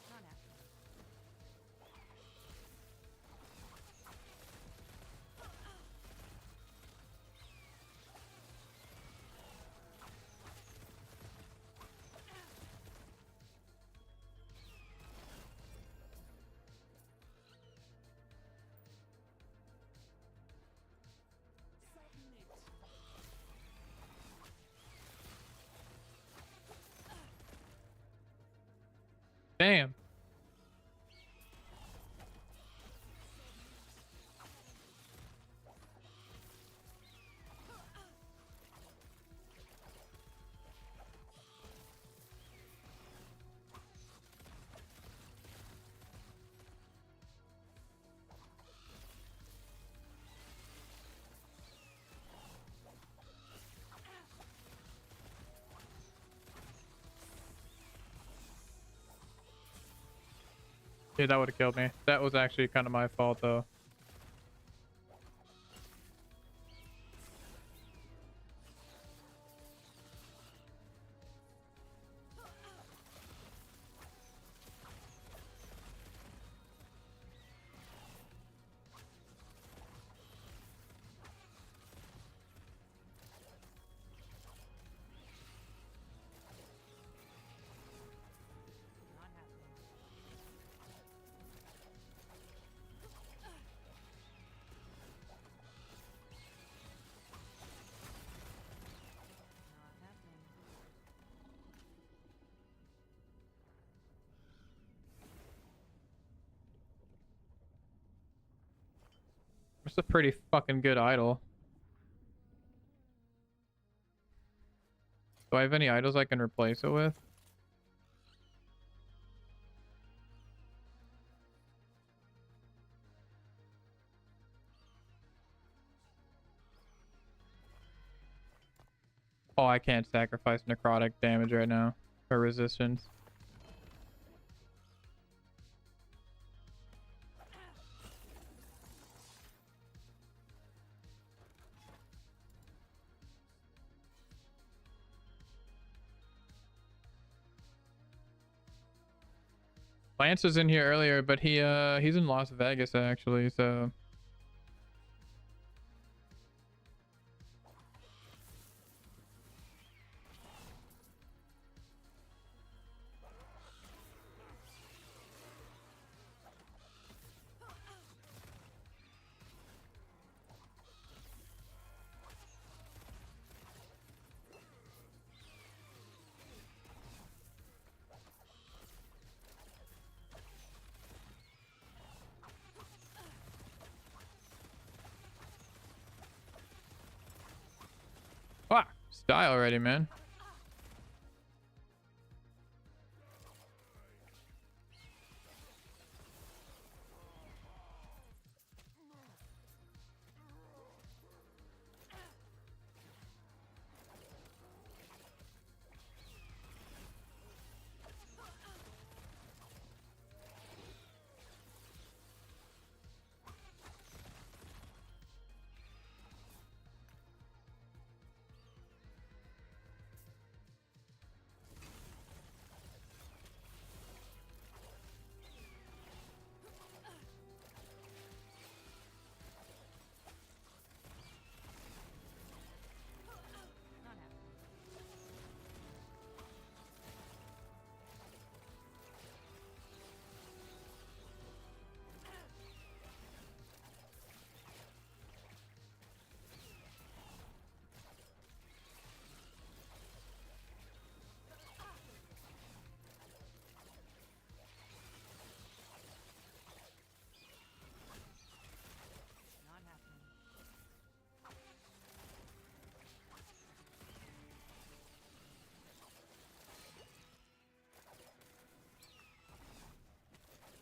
Not happening. Damn. Yeah, that would have killed me. That was actually kind of my fault, though. Not happening. Not happening. It's a pretty fucking good idol. Do I have any idols I can replace it with? Oh, I can't sacrifice necrotic damage right now. Or resistance. Lance was in here earlier, but he's in Las Vegas actually, so fuck, die already, man.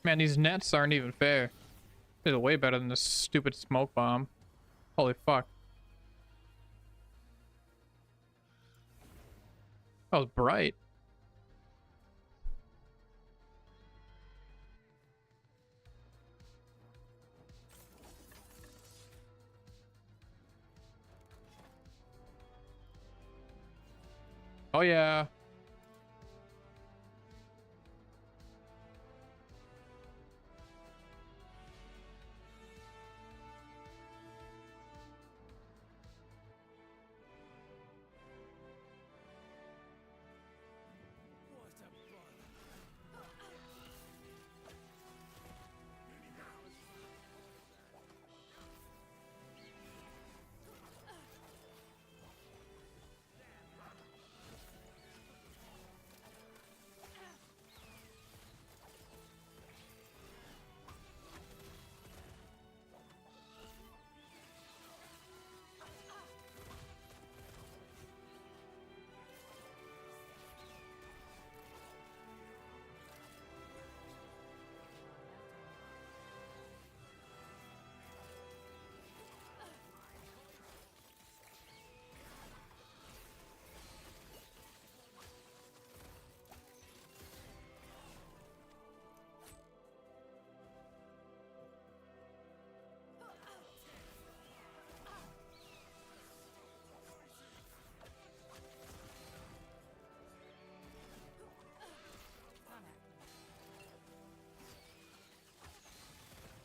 Man, these nets aren't even fair. These are way better than this stupid smoke bomb. Holy fuck. That was bright. Oh yeah.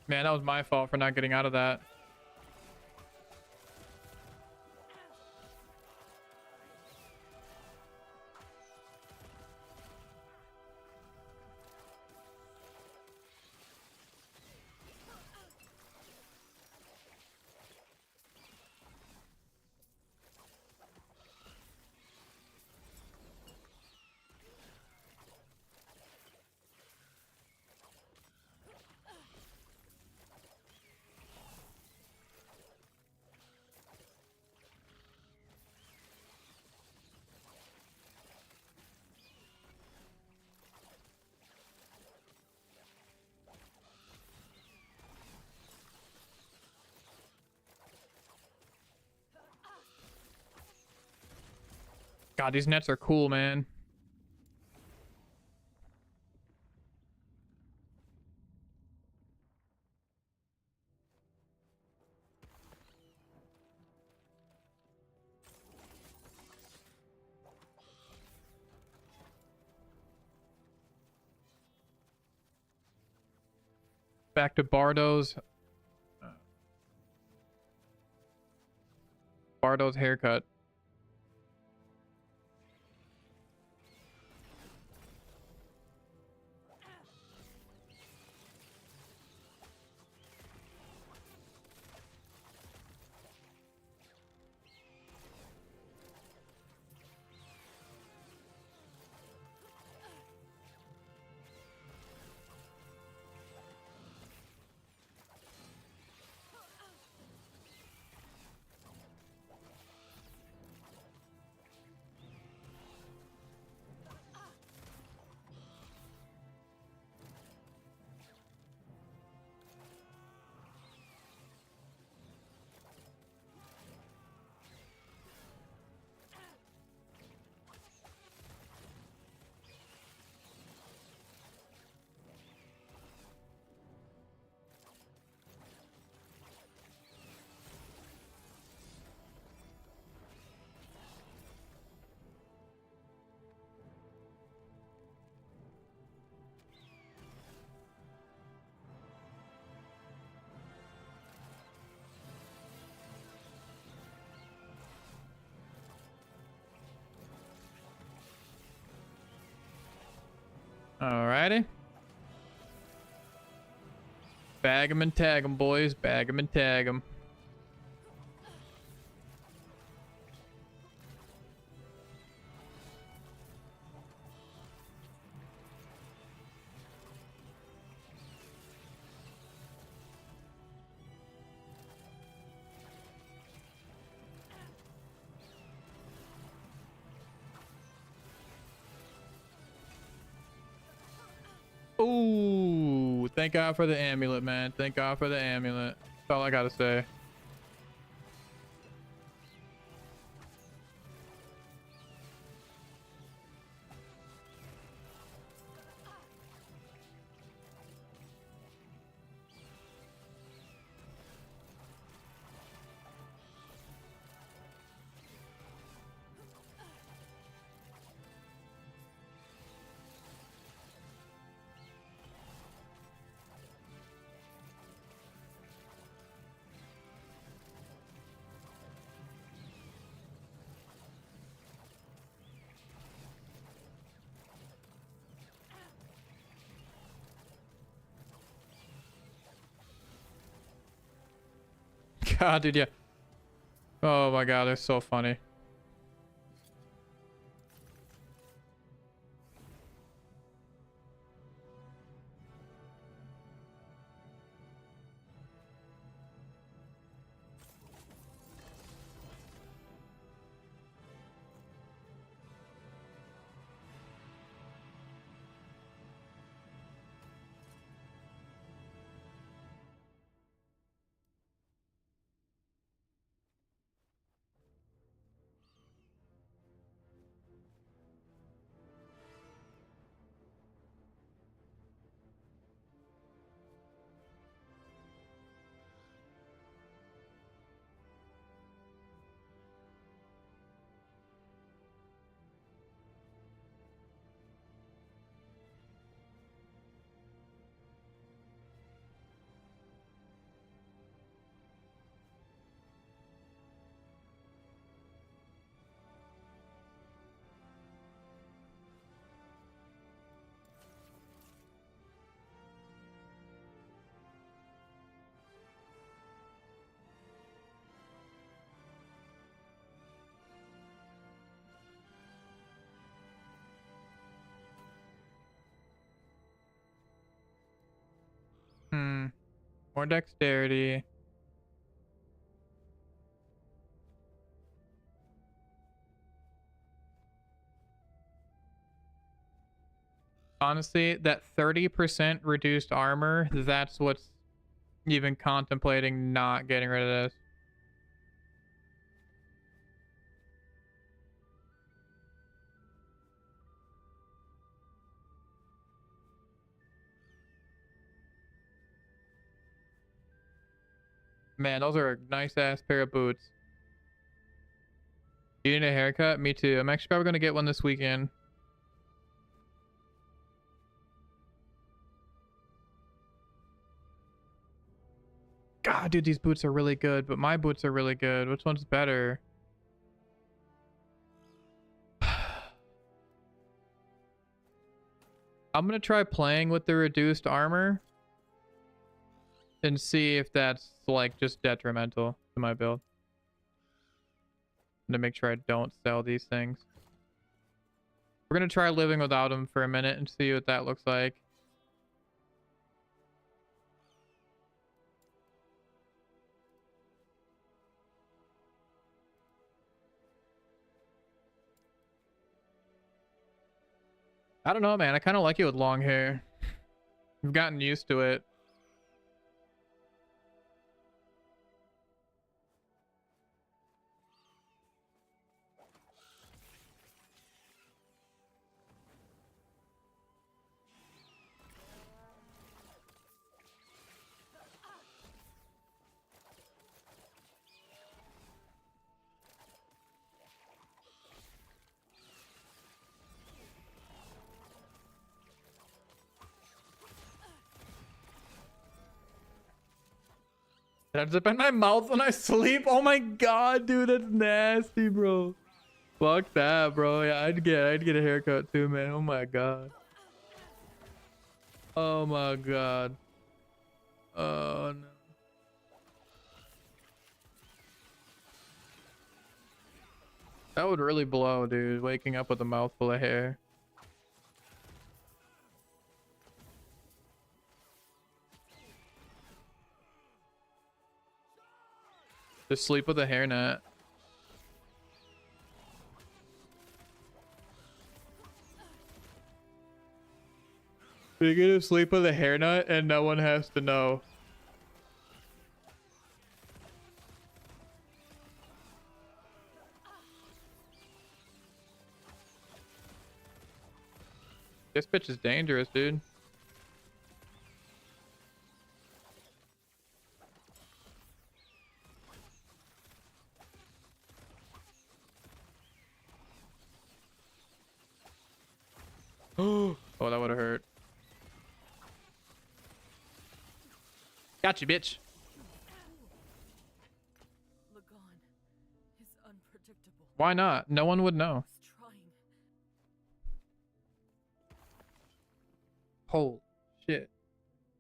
Man, that was my fault for not getting out of that. God, these nets are cool, man. Back to Bardo's. Bardo's haircut. Alrighty. Bag 'em and tag 'em, boys. Bag 'em and tag 'em. Ooh, Thank God for the amulet, man. Thank God for the amulet. That's all I gotta say. God, dude, yeah. Oh my God, they're so funny. More dexterity. Honestly, that 30% reduced armor, that's what's even contemplating not getting rid of this. Man, those are a nice ass pair of boots. You need a haircut? Me too. I'm actually probably gonna get one this weekend. God, dude, these boots are really good, but my boots are really good. Which one's better? I'm gonna try playing with the reduced armor and see if that's like just detrimental to my build. To make sure I don't sell these things. We're gonna try living without them for a minute and see what that looks like. I don't know, man. I kind of like it with long hair. I've gotten used to it. Did I zip in my mouth when I sleep? Oh my God, dude, that's nasty, bro. Fuck that, bro. Yeah, I'd get a haircut too, man. Oh my God. Oh my God. Oh no. That would really blow, dude. Waking up with a mouthful of hair. Just sleep with a hairnet. You're gonna sleep with a hairnut and no one has to know. This bitch is dangerous, dude. Oh, that would have hurt. Got you, bitch. Lagon is unpredictable. Why not? No one would know. He's trying. Holy shit.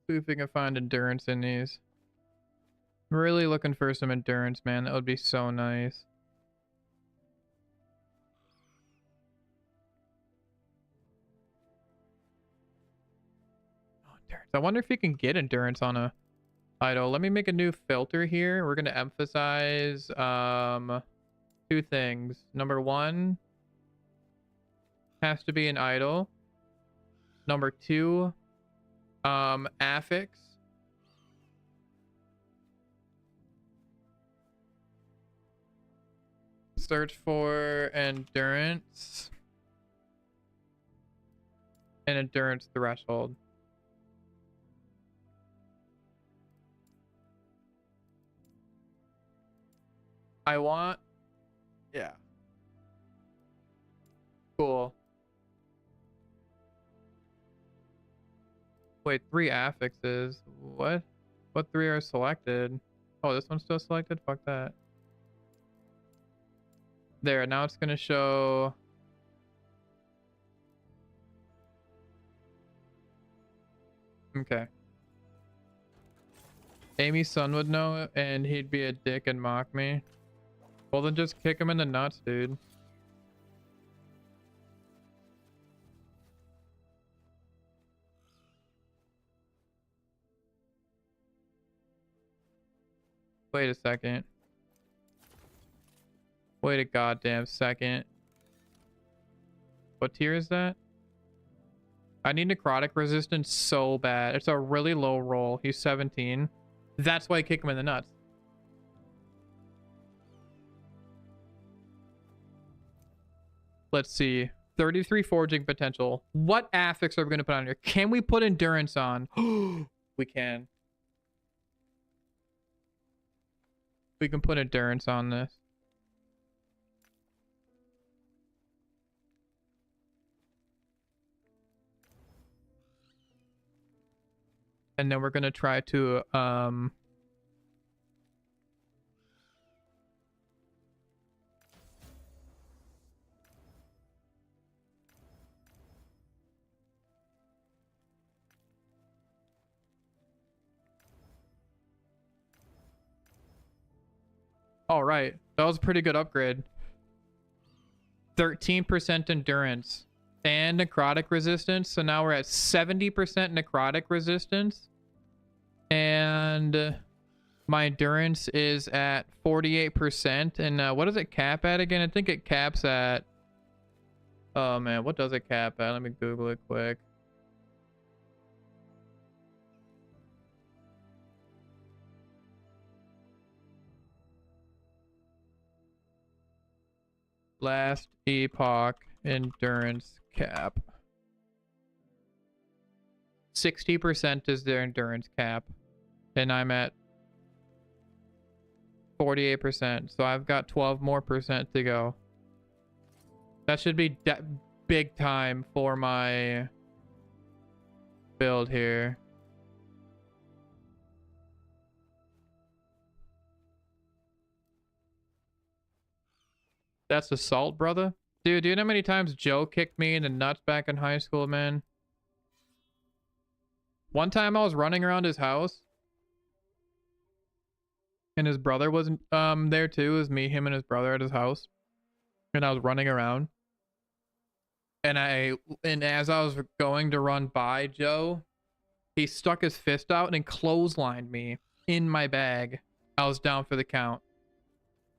See if we can find endurance in these. I'm really looking for some endurance, man. That would be so nice. Oh, endurance. I wonder if you can get endurance on a idle. Let me make a new filter here. We're going to emphasize two things. Number one has to be an idle. Number two, affix. Search for endurance and endurance threshold. I want, yeah. Cool. Wait, 3 affixes. What? What 3 are selected? Oh, this one's still selected? Fuck that. There, now it's gonna show. Okay. Amy's son would know and he'd be a dick and mock me. Well, then just kick him in the nuts, dude. Wait a second. Wait a goddamn second. What tier is that? I need necrotic resistance so bad. It's a really low roll. He's 17. That's why I kick him in the nuts. Let's see. 33 forging potential. What affix are we going to put on here? Can we put endurance on? We can. We can put endurance on this. And then we're going to try to all right. That was a pretty good upgrade. 13% endurance and necrotic resistance. So now we're at 70% necrotic resistance. And my endurance is at 48%. And what does it cap at again? I think it caps at... Oh, man. What does it cap at? Let me Google it quick. Last epoch endurance cap. 60% is their endurance cap. And I'm at 48%. So I've got 12 more percent to go. That should be big time for my build here. That's assault, brother. Dude, do you know how many times Joe kicked me in the nuts back in high school, man? One time I was running around his house. And his brother was there too. It was me, him, and his brother at his house. And I was running around. And as I was going to run by Joe, he stuck his fist out and clotheslined me in my bag. I was down for the count.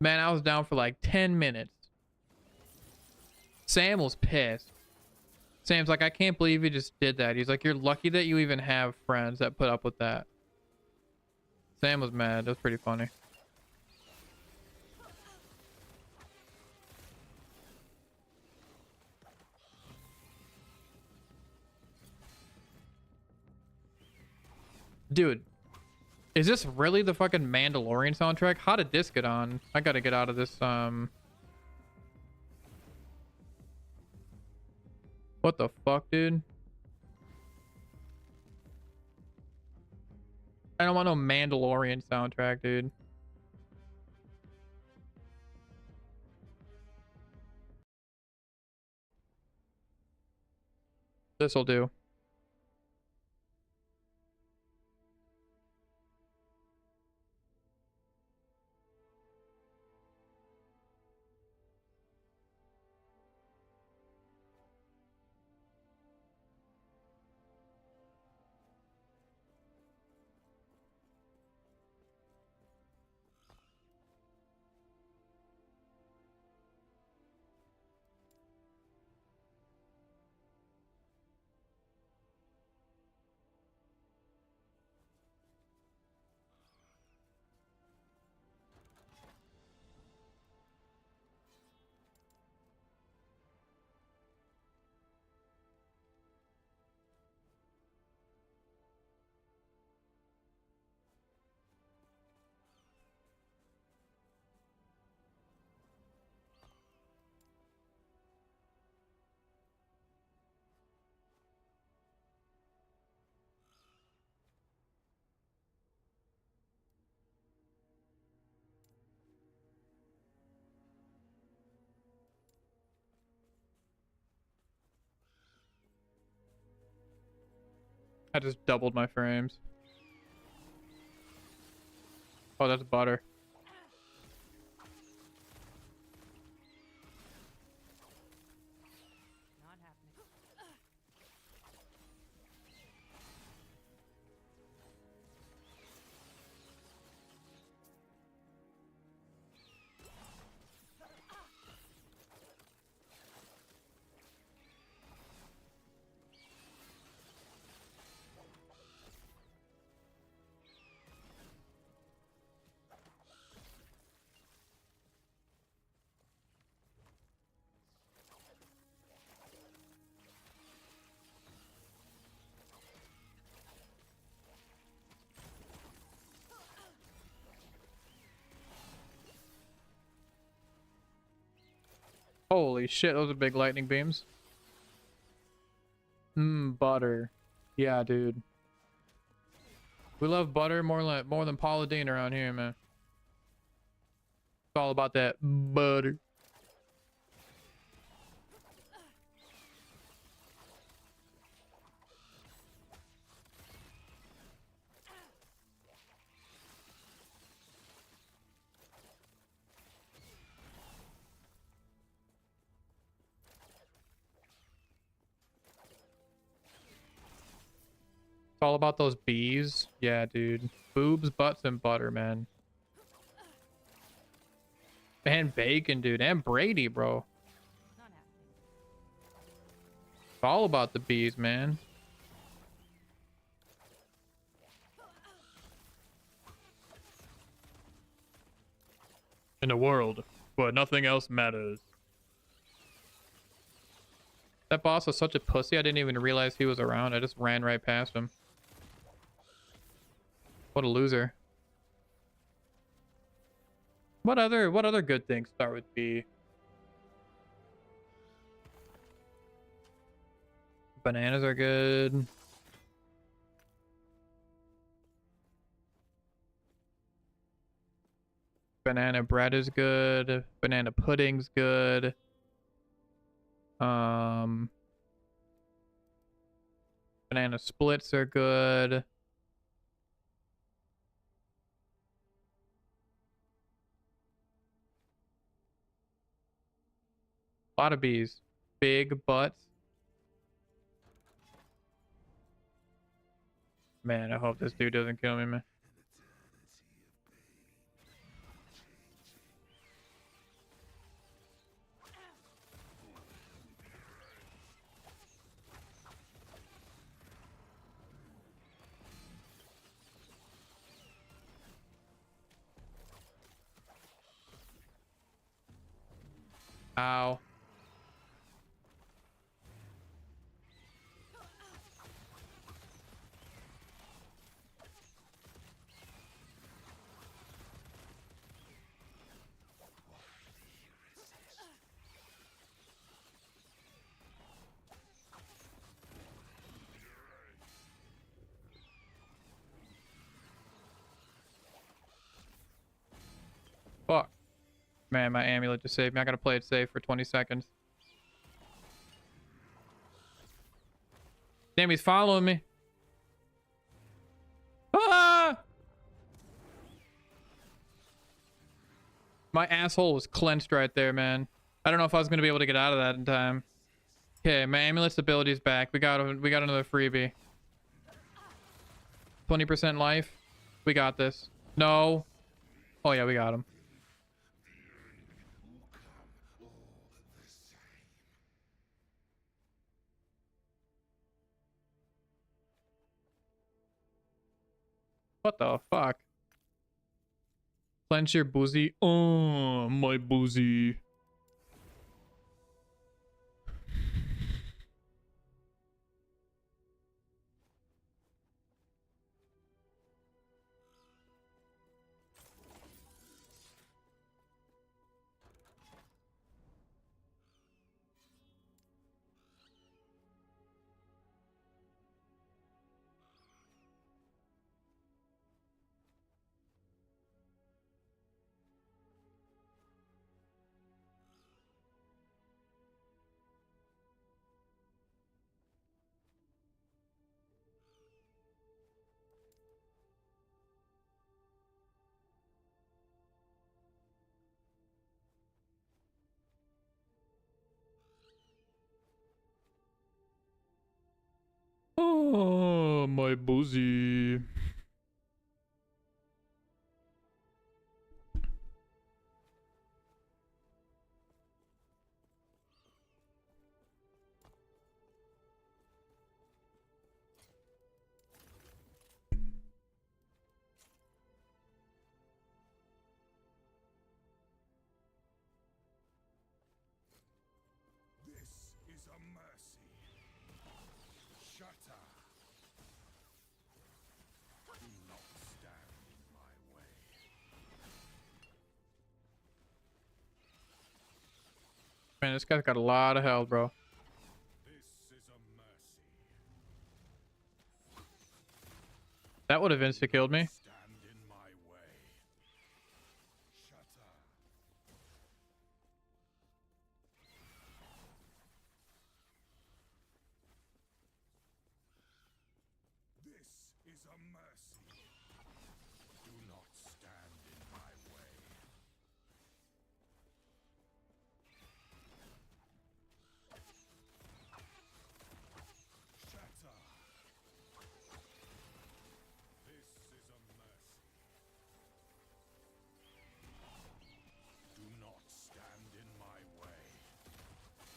Man, I was down for like 10 minutes. Sam was pissed. Sam's like, I can't believe you just did that. He's like, you're lucky that you even have friends that put up with that. Sam was mad. That was pretty funny. Dude, is this really the fucking Mandalorian soundtrack? How did this get on? I gotta get out of this, What the fuck, dude? I don't want no Mandalorian soundtrack, dude. This'll do. I just doubled my frames. Oh, that's butter. Not happening. Holy shit, those are big lightning beams. Butter. Yeah, dude. We love butter more than Paula Deen around here, man. It's all about that butter. It's all about those bees. Yeah, dude. Boobs, butts, and butter, man. And bacon, dude. And Brady, bro. Not happening. It's all about the bees, man. In a world where nothing else matters. That boss was such a pussy, I didn't even realize he was around. I just ran right past him. What a loser. What other good things start with B? Bananas are good. Banana bread is good. Banana pudding's good. Banana splits are good. A lot of bees. Big butts. Man, I hope this dude doesn't kill me, man. Ow. Fuck. Man, my amulet just saved me. I gotta play it safe for 20 seconds. Damn, he's following me. Ah! My asshole was clenched right there, man. I don't know if I was gonna be able to get out of that in time. Okay, my amulet's ability's back. We got another freebie. 20% life. We got this. No. Oh yeah, we got him. What the fuck? Clench your boozy. Oh, my boozy. Oh, my boozy. This is a mercy. Shatter. Do not stand in my way. Man, this guy's got a lot of health, bro. This is a mercy. That would have insta-killed me. Stand in my way. Shatter. This is a mercy. Do not stand in my way. Shatter. This is a mercy. Do not stand in my way.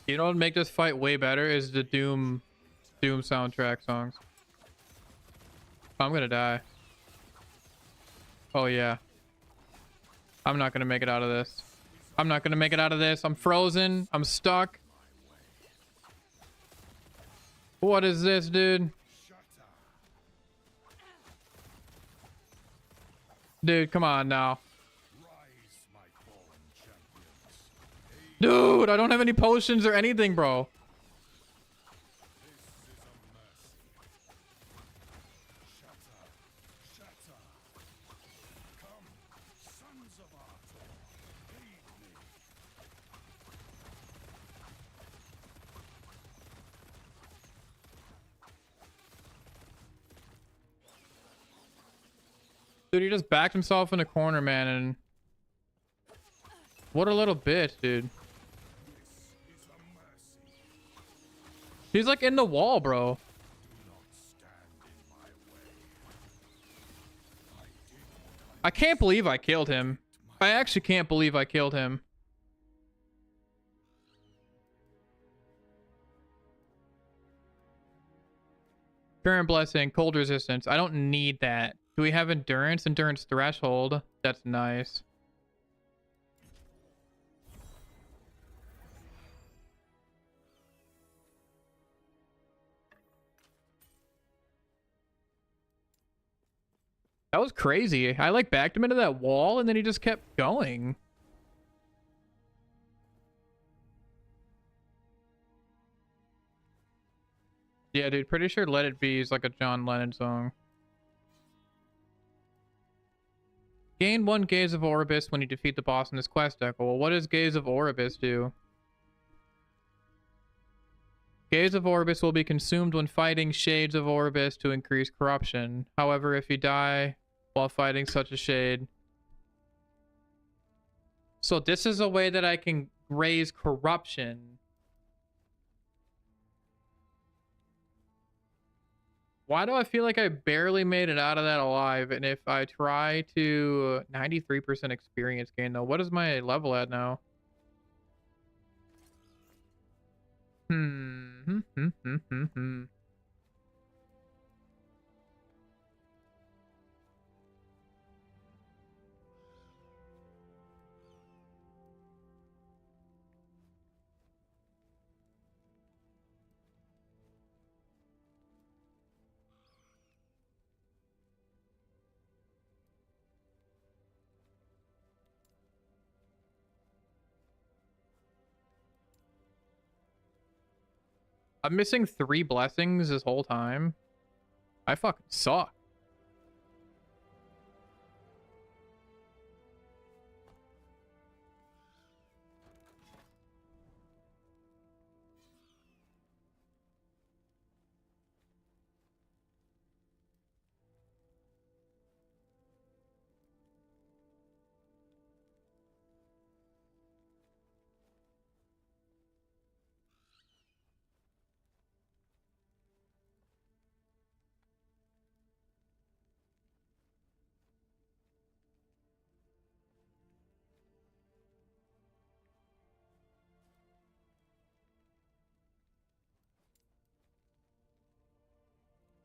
You know what would make this fight way better is the Doom soundtrack songs. I'm gonna die. Oh yeah. I'm not gonna make it out of this. I'm not gonna make it out of this. I'm frozen. I'm stuck. What is this, dude? Dude, come on now. Rise, my fallen champions. Dude, I don't have any potions or anything, bro. This is a mercy. Shatter. Shatter. Come, sons of Arthur. Aid me. Dude, he just backed himself in a corner, man, and what a little bitch, dude. This is a mercy. He's like in the wall, bro. Do not stand in my way. I did what I can't believe I killed him. I actually can't believe I killed him. Current blessing, cold resistance. I don't need that. Do we have endurance? Endurance threshold. That's nice. That was crazy. I like backed him into that wall and then he just kept going. Yeah, dude, pretty sure Let It Be is like a John Lennon song. Gain 1 Gaze of Oribus when you defeat the boss in this quest deck. Well, what does Gaze of Oribus do? Gaze of Oribus will be consumed when fighting Shades of Oribus to increase corruption. However, if you die while fighting such a shade... So this is a way that I can raise corruption. Why do I feel like I barely made it out of that alive? And if I try to 93% experience gain though, what is my level at now? I'm missing 3 blessings this whole time. I fucking suck.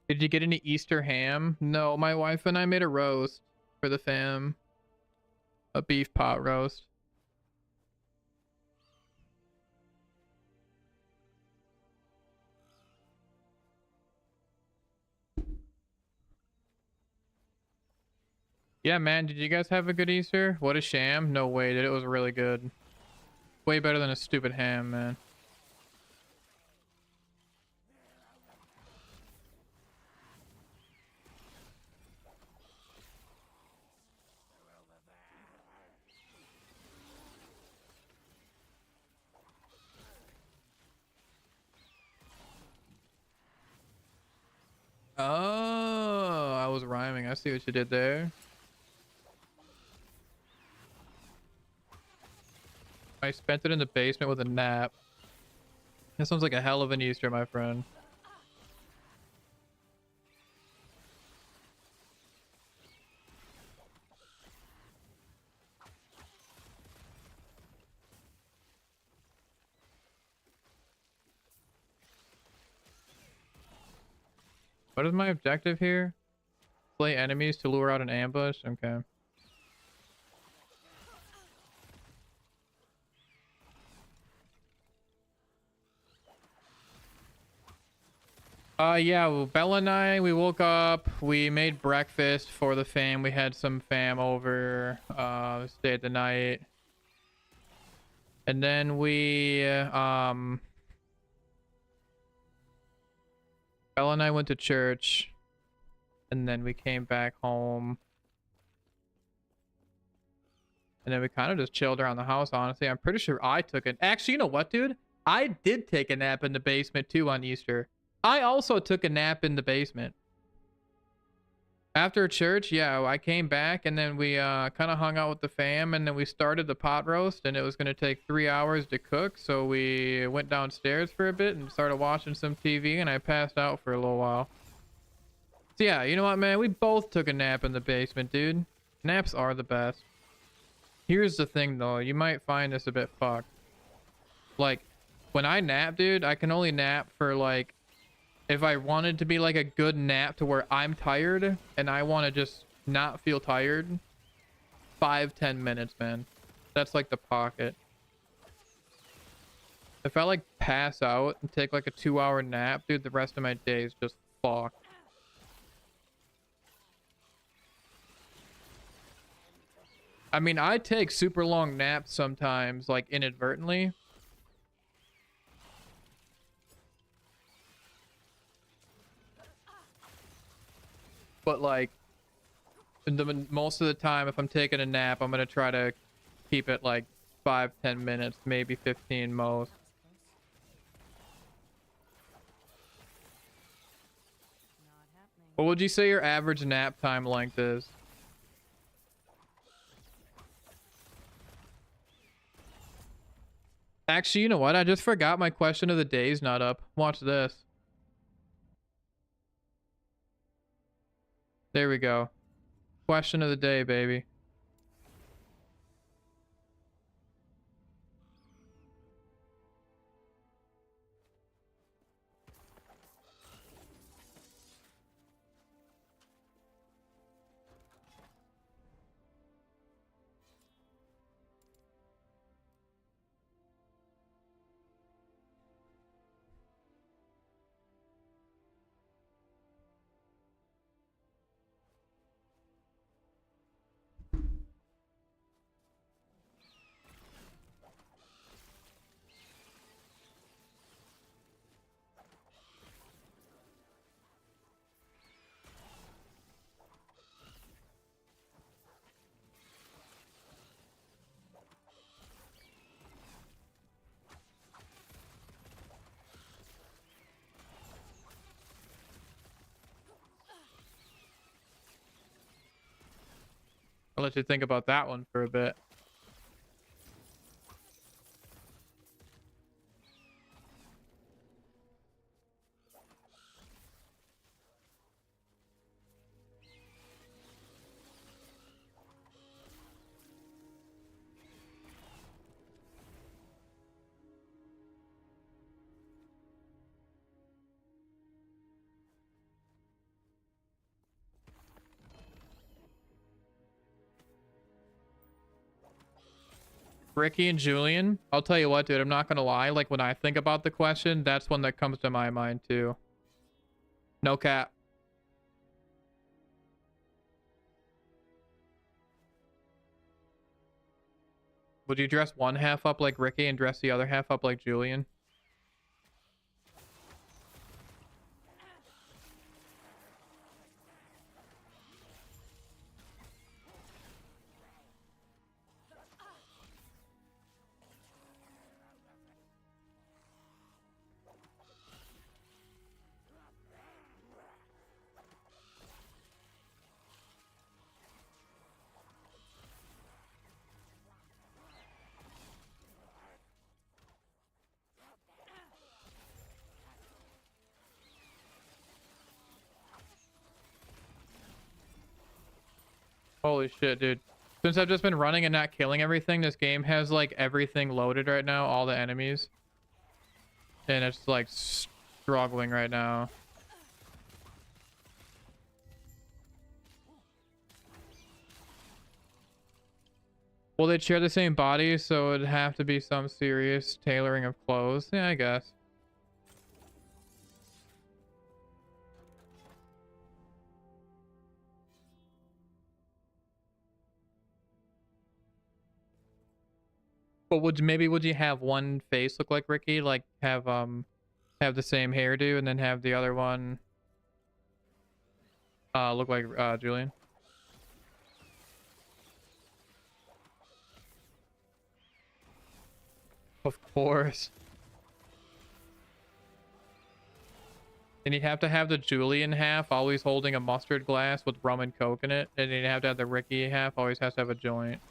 Did you get any Easter ham? No, my wife and I made a roast for the fam. A beef pot roast. Yeah, man, did you guys have a good Easter? What a sham. No way, dude. It was really good. Way better than a stupid ham, man. Oh, I was rhyming. I see what you did there. I spent it in the basement with a nap. That sounds like a hell of an Easter, my friend. What is my objective here? Slay enemies to lure out an ambush? Okay. Yeah, well, Bella and I, we woke up, we made breakfast for the fam. We had some fam over, stayed the night. And then we, Bella and I went to church. And then we came back home. And then we kind of just chilled around the house, honestly. I'm pretty sure I took it. Actually, you know what, dude? I did take a nap in the basement, too, on Easter. I also took a nap in the basement. After church, yeah, I came back and then we kind of hung out with the fam and then we started the pot roast and it was going to take 3 hours to cook. So we went downstairs for a bit and started watching some TV and I passed out for a little while. So yeah, you know what, man? We both took a nap in the basement, dude. Naps are the best. Here's the thing, though. You might find this a bit fucked. Like, when I nap, dude, I can only nap for, like, if I wanted to be, like, a good nap to where I'm tired and I want to just not feel tired, 5-10 minutes, man. That's, like, the pocket. If I, like, pass out and take, like, a 2-hour nap, dude, the rest of my day is just fucked. I mean, I take super long naps sometimes, like inadvertently. But like, most of the time, if I'm taking a nap, I'm gonna try to keep it like 5-10 minutes, maybe 15 most. Not happening. What would you say your average nap time length is? Actually, you know what? I just forgot my question of the day is not up. Watch this. There we go. Question of the day, baby. I'll let you think about that one for a bit. Ricky and Julian, I'll tell you what, dude, I'm not gonna lie. Like, when I think about the question, that's one that comes to my mind, too. No cap. Would you dress one half up like Ricky and dress the other half up like Julian? Holy shit, dude. Since I've just been running and not killing everything, this game has like everything loaded right now, all the enemies. And it's like struggling right now. Well, they share the same body, so it'd have to be some serious tailoring of clothes. Yeah, I guess. But would you have one face look like Ricky, like have the same hairdo, and then have the other one look like Julian? Of course. And you'd have to have the Julian half always holding a mustard glass with rum and coke in it, and you'd have to have the Ricky half always has to have a joint.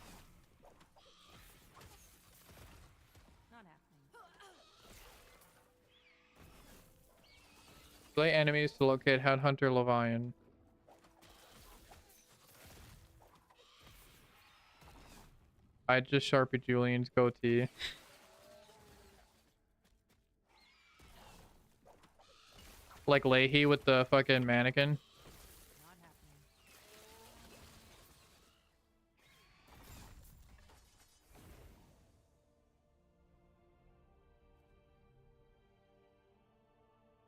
Not happening. Slay enemies to locate Headhunter Levian. I just Sharpie Julian's goatee. Like Leahy with the fucking mannequin. Not happening.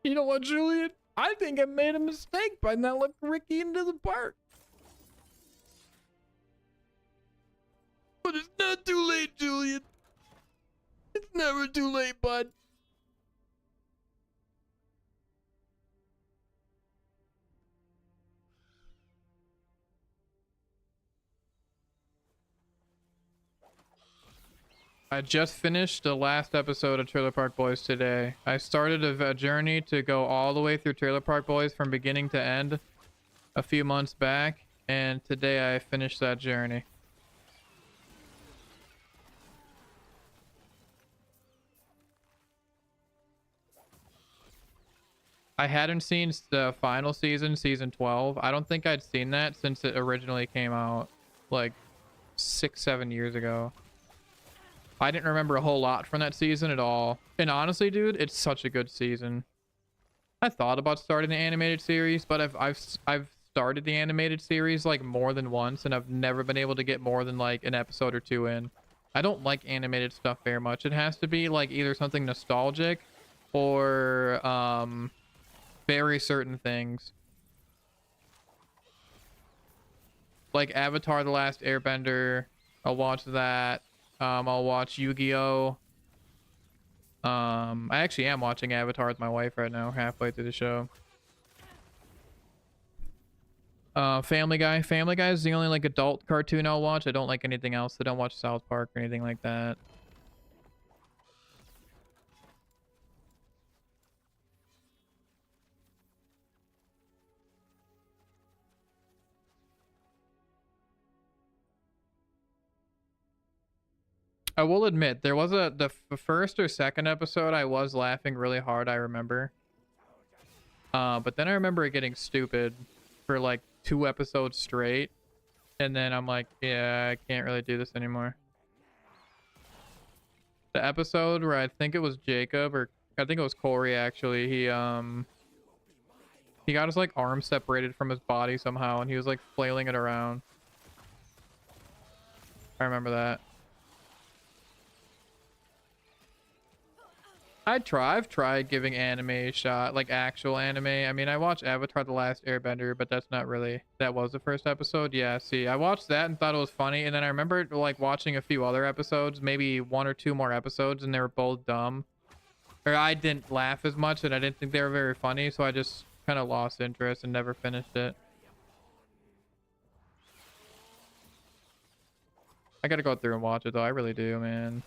You know what, Julian? I think I made a mistake by not letting Ricky into the park. But it's not too late, Julian. It's never too late, bud. I just finished the last episode of Trailer Park Boys today. I started a journey to go all the way through Trailer Park Boys from beginning to end a few months back, and today I finished that journey. I hadn't seen the final season, season 12. I don't think I'd seen that since it originally came out like 6-7 years ago. I didn't remember a whole lot from that season at all. And honestly, dude, it's such a good season. I thought about starting the animated series, but I've started the animated series like more than once, and I've never been able to get more than like an episode or two in. I don't like animated stuff very much. It has to be like either something nostalgic or very certain things. Like Avatar: The Last Airbender, I'll watch that. I'll watch Yu-Gi-Oh! I actually am watching Avatar with my wife right now, halfway through the show. Family Guy. Family Guy is the only like adult cartoon I'll watch. I don't like anything else. I don't watch South Park or anything like that. I will admit, there was the first or second episode I was laughing really hard, I remember. But then I remember it getting stupid for like 2 episodes straight. And then I'm like, yeah, I can't really do this anymore. The episode where I think it was Jacob, or I think it was Corey actually, he got his like arm separated from his body somehow, and he was like flailing it around. I remember that. I've tried giving anime a shot, like actual anime. I mean, I watched Avatar: The Last Airbender, but that's not really, that was the first episode. Yeah, see, I watched that and thought it was funny, and then I remember like watching a few other episodes, maybe 1 or 2 more episodes, and they were both dumb. Or I didn't laugh as much, and I didn't think they were very funny, so I just kind of lost interest and never finished it. I gotta go through and watch it though, I really do, man.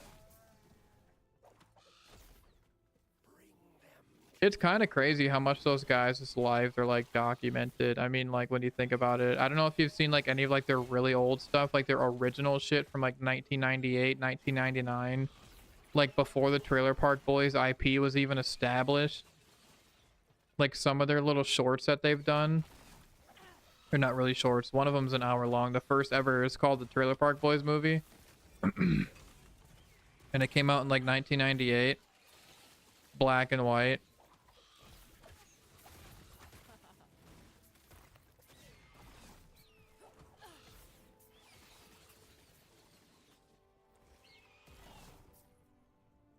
It's kind of crazy how much those guys' lives are like documented. I mean, like when you think about it, I don't know if you've seen like any of like their really old stuff, like their original shit from like 1998, 1999, like before the Trailer Park Boys IP was even established. Like some of their little shorts that they've done. They're not really shorts. One of them's an hour long. The first ever is called the Trailer Park Boys movie. And it came out in like 1998. Black and white.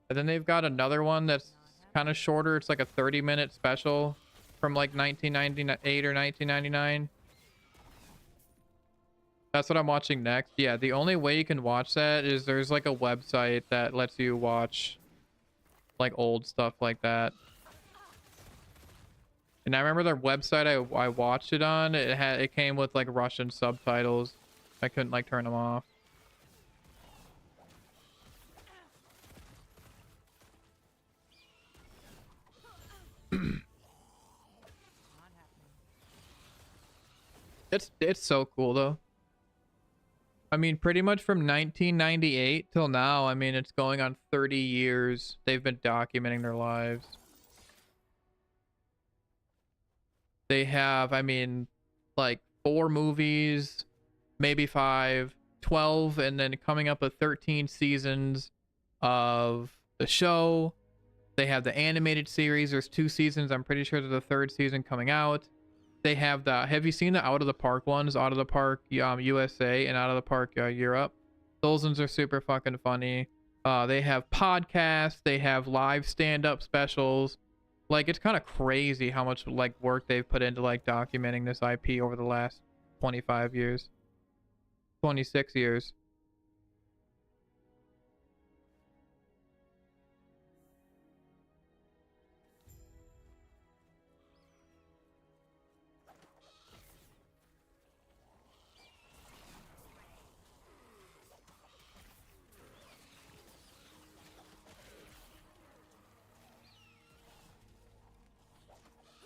And then they've got another one that's kind of shorter. It's like a 30-minute special from like 1998 or 1999. That's what I'm watching next. Yeah, the only way you can watch that is there's like a website that lets you watch like old stuff like that. And I remember their website I watched it on, it came with like Russian subtitles. I couldn't like turn them off. It's so cool though. I mean, pretty much from 1998 till now, I mean, it's going on 30 years. They've been documenting their lives. They have, I mean, like 4 movies, maybe 5, 12, and then coming up with 13 seasons of the show. They have the animated series. There's 2 seasons. I'm pretty sure there's a 3rd season coming out. They have the, have you seen the Out of the Park ones? Out of the Park USA and Out of the Park Europe. Those ones are super fucking funny. They have podcasts. They have live stand-up specials. Like, it's kind of crazy how much like work they've put into like documenting this IP over the last 25 years. 26 years.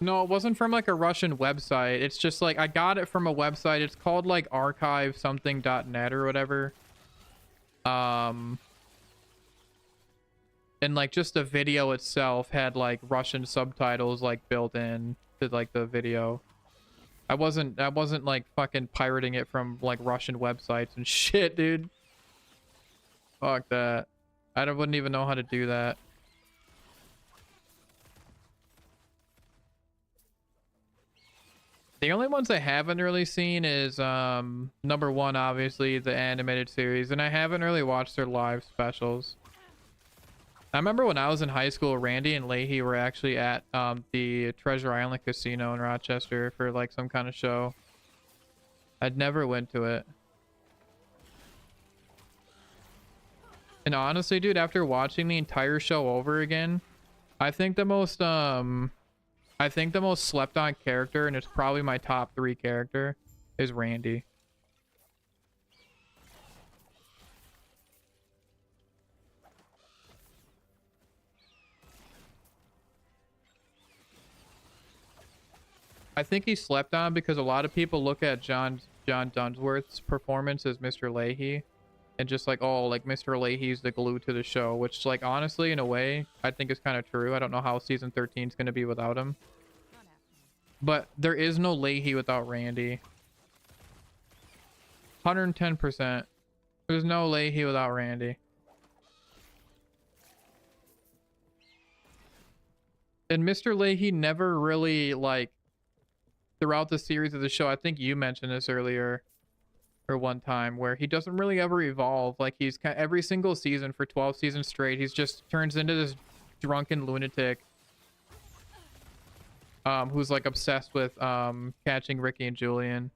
No, it wasn't from like a Russian website. It's just like I got it from a website. It's called like archivesomething.net or whatever. And like just the video itself had like Russian subtitles like built in to like the video. I wasn't like fucking pirating it from like Russian websites and shit, dude. Fuck that. Wouldn't even know how to do that. The only ones I haven't really seen is number one, obviously the animated series, and I haven't really watched their live specials. I remember when I was in high school, Randy and Leahy were actually at the Treasure Island Casino in Rochester for like some kind of show. I'd never went to it. And honestly, dude, after watching the entire show over again, I think the most slept on character, and it's probably my top 3 character, is Randy. I think he slept on because a lot of people look at John Dunsworth's performance as Mr. Leahy and just like, oh, like Mr. Leahy's the glue to the show, which like honestly in a way I think is kind of true. I don't know how season 13 is going to be without him. But there is no Leahy without Randy. 110%. There's no Leahy without Randy. And Mr. Leahy never really like throughout the series of the show, I think you mentioned this earlier or one time, where he doesn't really ever evolve. Like he's every single season for 12 seasons straight, he's just turns into this drunken lunatic who's like obsessed with catching Ricky and Julian.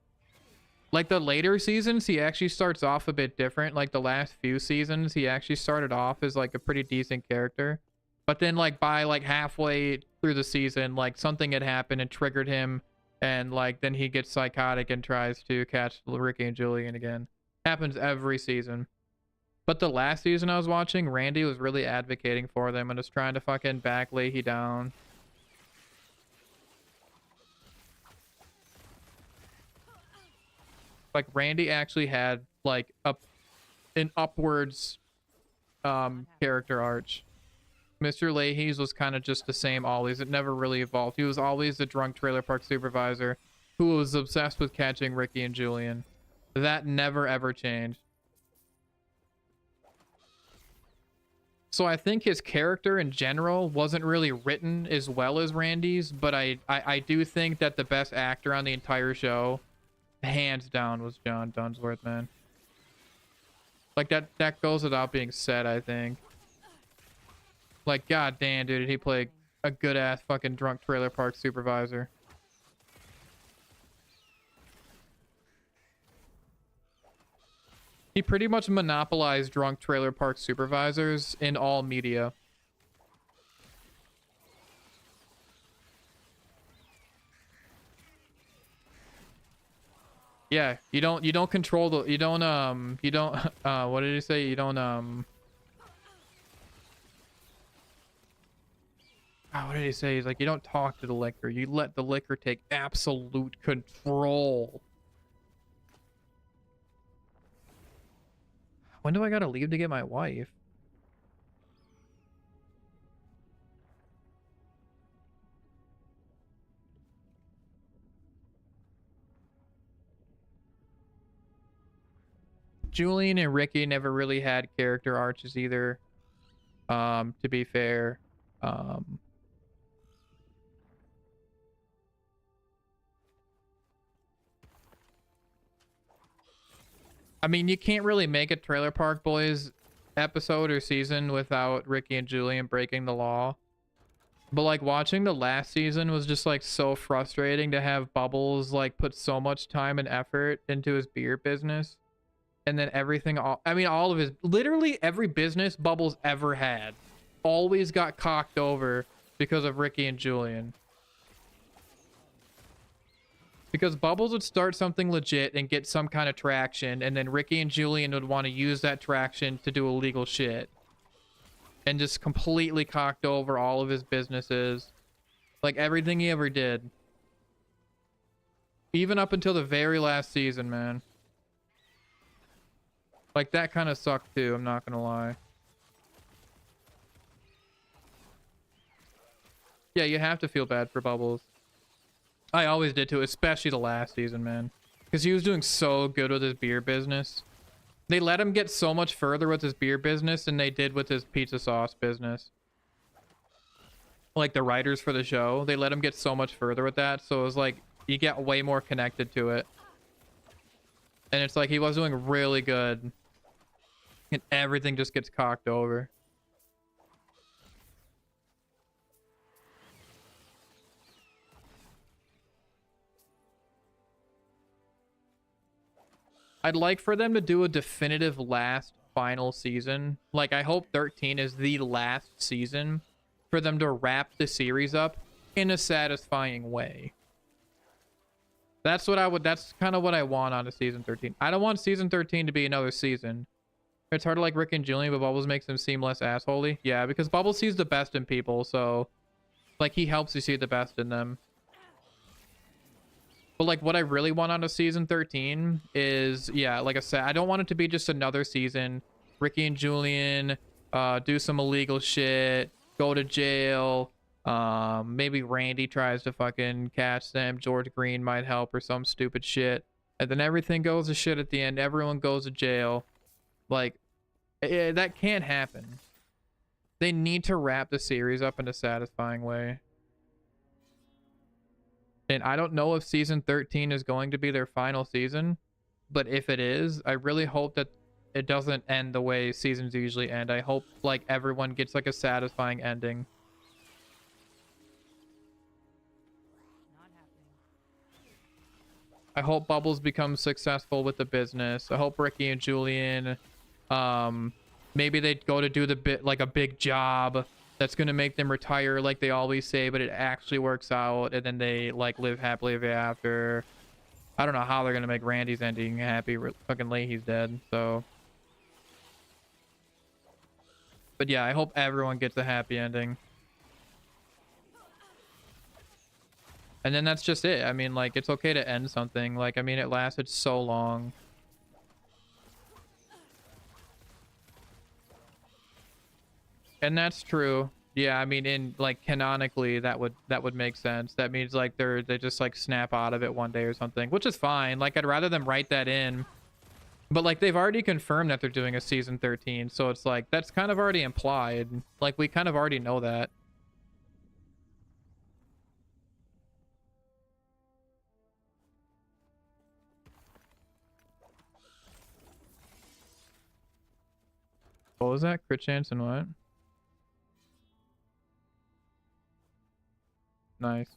Like the later seasons, he actually starts off a bit different. Like the last few seasons, he actually started off as like a pretty decent character. But then like by like halfway through the season, like something had happened and triggered him. And like then he gets psychotic and tries to catch Ricky and Julian again. Happens every season. But the last season I was watching, Randy was really advocating for them and was trying to fucking back Leahy down. Like Randy actually had like an upwards character arch. Mr. Leahy's was kind of just the same always. It never really evolved. He was always the drunk trailer park supervisor who was obsessed with catching Ricky and Julian. That never ever changed. So I think his character in general wasn't really written as well as Randy's, but I do think that the best actor on the entire show, hands down, was John Dunsworth, man. Like that goes without being said, I think. Like, god damn, dude, did he play a good-ass fucking drunk trailer park supervisor. He pretty much monopolized drunk trailer park supervisors in all media. Yeah, you don't control the, you don't what did he say? You don't what did he say? He's like, you don't talk to the liquor. You let the liquor take absolute control. When do I gotta leave to get my wife? Julian and Ricky never really had character arches either. To be fair. I mean, you can't really make a Trailer Park Boys episode or season without Ricky and Julian breaking the law. But like watching the last season was just like so frustrating to have Bubbles like put so much time and effort into his beer business. And then everything, all of his, literally every business Bubbles ever had always got cocked over because of Ricky and Julian. Because Bubbles would start something legit and get some kind of traction, and then Ricky and Julian would want to use that traction to do illegal shit. And just completely cocked over all of his businesses. Like everything he ever did. Even up until the very last season, man. Like that kind of sucked too, I'm not gonna lie. Yeah, you have to feel bad for Bubbles. I always did too, especially the last season, man. Because he was doing so good with his beer business. They let him get so much further with his beer business than they did with his pizza sauce business. Like the writers for the show, they let him get so much further with that. So it was like, you get way more connected to it. And it's like he was doing really good. And everything just gets cocked over. I'd like for them to do a definitive last final season. Like, I hope 13 is the last season for them to wrap the series up in a satisfying way. That's what I would, that's kind of what I want on a season 13. I don't want season 13 to be another season. It's hard to like Rick and Julian, but Bubbles makes them seem less assholey. Yeah, because Bubbles sees the best in people, so like he helps you see the best in them. But like what I really want on a season 13 is, yeah, like I said, I don't want it to be just another season. Ricky and Julian do some illegal shit, go to jail. Maybe Randy tries to fucking catch them. George Green might help or some stupid shit. And then everything goes to shit at the end. Everyone goes to jail. Like, that can't happen. They need to wrap the series up in a satisfying way. And I don't know if season 13 is going to be their final season, but if it is, I really hope that it doesn't end the way seasons usually end. I hope like everyone gets like a satisfying ending. I hope Bubbles becomes successful with the business. I hope Ricky and Julian, maybe they go to do the bit like a big job that's gonna make them retire like they always say, but it actually works out, and then they like live happily ever after. I don't know how they're gonna make Randy's ending happy. Fucking Leahy's dead, so. But yeah, I hope everyone gets a happy ending. And then that's just it. I mean, like, it's okay to end something. Like, I mean, it lasted so long. And that's true. Yeah, I mean, in like canonically, that would make sense. That means like they just like snap out of it one day or something, which is fine. Like, I'd rather them write that in. But like they've already confirmed that they're doing a season 13, so it's like that's kind of already implied. Like we kind of already know that. What was that? Crit chance and what? Nice.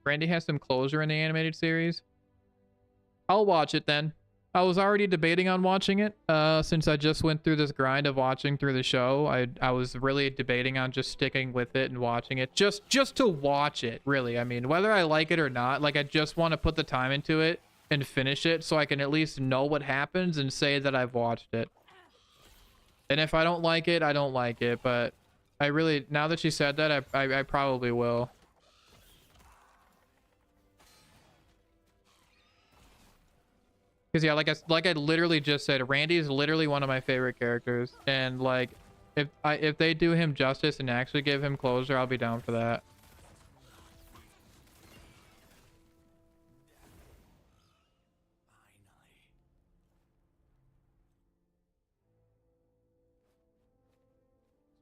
Randy has some closure in the animated series. I'll watch it then. I was already debating on watching it since I just went through this grind of watching through the show. I was really debating on just sticking with it and watching it just to watch it, really. I mean, whether I like it or not, like I just want to put the time into it and finish it so I can at least know what happens and say that I've watched it. And if I don't like it, I don't like it, but I really, now that you said that, I probably will. Because yeah, like I literally just said, Randy is literally one of my favorite characters, and like if they do him justice and actually give him closure, I'll be down for that.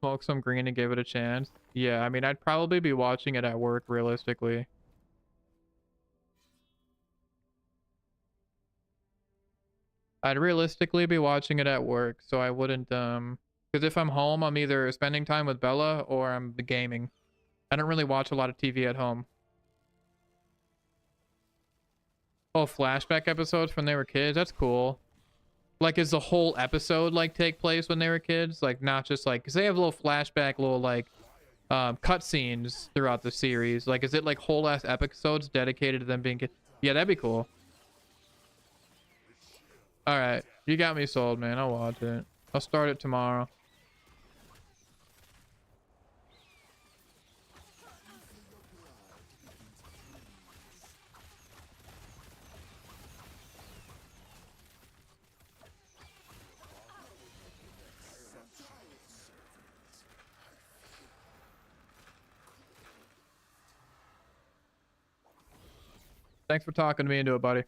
Smoke some green and give it a chance. Yeah, I mean, I'd probably be watching it at work realistically. I'd realistically be watching it at work, so I wouldn't, because if I'm home, I'm either spending time with Bella or I'm gaming. I don't really watch a lot of TV at home. Oh, flashback episodes when they were kids? That's cool. Like, is the whole episode, like, take place when they were kids? Like, not just, like, because they have little flashback, little, like, cutscenes throughout the series. Like, is it, like, whole-ass episodes dedicated to them being kids? Yeah, that'd be cool. All right, you got me sold, man. I'll watch it. I'll start it tomorrow. Thanks for talking me into it, buddy.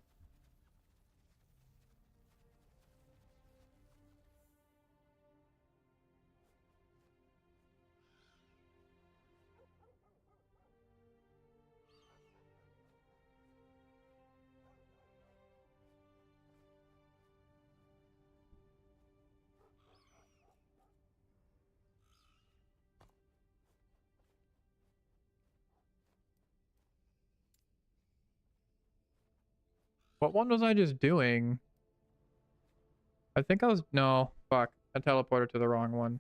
What one was I just doing? I think I was... No, fuck. I teleported to the wrong one.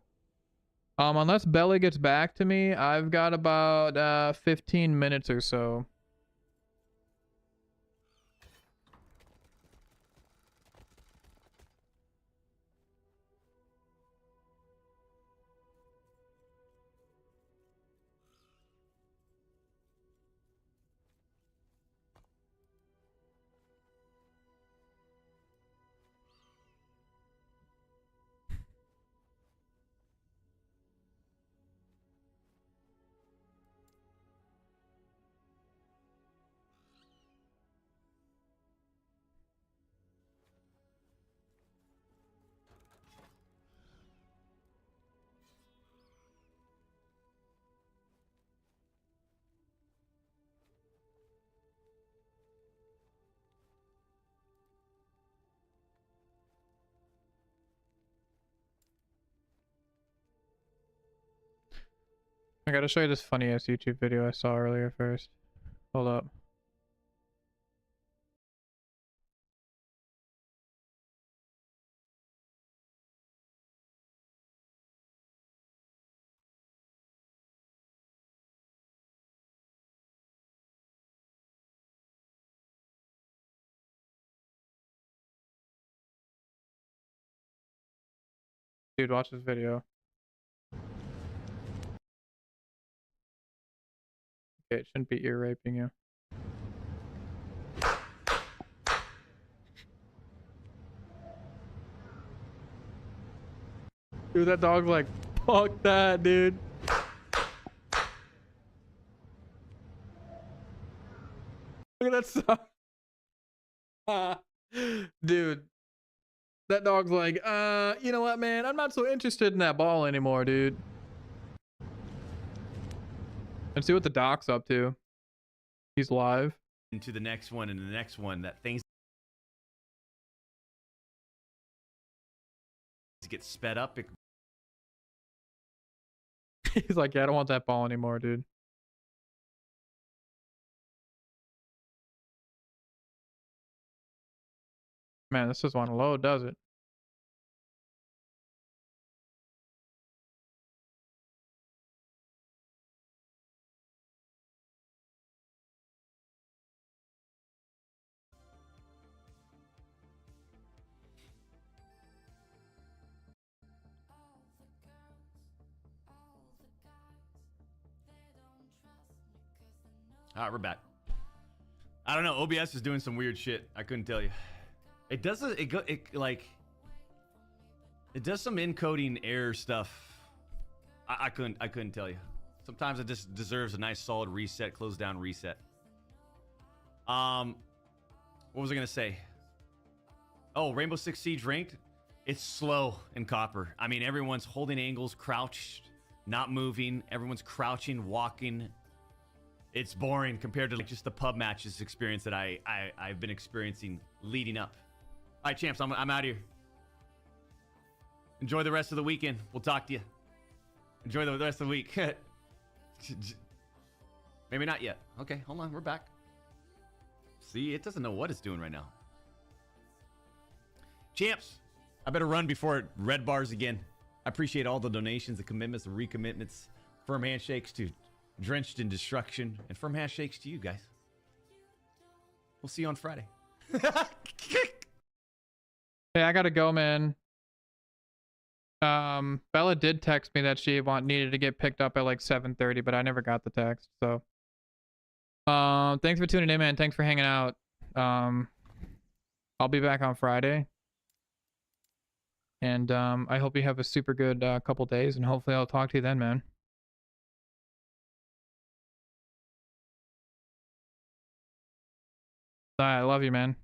Unless Belly gets back to me, I've got about 15 minutes or so. I gotta show you this funny ass YouTube video I saw earlier first. Hold up. Dude, watch this video. Okay, it shouldn't be ear raping you. Dude, that dog's like, fuck that, dude. Look at that stuff. Dude, that dog's like, you know what, man? I'm not so interested in that ball anymore, dude. And see what the doc's up to. He's live. Into the next one and the next one, that things get sped up. He's like, yeah, I don't want that ball anymore, dude. Man, this doesn't want to load, does it? All right, we're back. I don't know. OBS is doing some weird shit. I couldn't tell you. It does it does some encoding error stuff. I couldn't tell you. Sometimes it just deserves a nice solid reset, close down reset. What was I gonna say? Oh, Rainbow Six Siege ranked. It's slow in copper. I mean, everyone's holding angles, crouched, not moving. Everyone's crouching, walking. It's boring compared to like just the pub matches experience that I've been experiencing leading up. All right, champs, I'm out of here. Enjoy the rest of the weekend. We'll talk to you. Enjoy the rest of the week. Maybe not yet. Okay, hold on. We're back. See, it doesn't know what it's doing right now. Champs, I better run before it red bars again. I appreciate all the donations, the commitments, the recommitments, firm handshakes to Drenched in Destruction, and firm handshakes to you guys. We'll see you on Friday. Hey, I gotta go, man. Bella did text me that she needed to get picked up at like 7:30, but I never got the text. So, thanks for tuning in, man. Thanks for hanging out. I'll be back on Friday, and I hope you have a super good couple days, and hopefully I'll talk to you then, man. All right, I love you, man.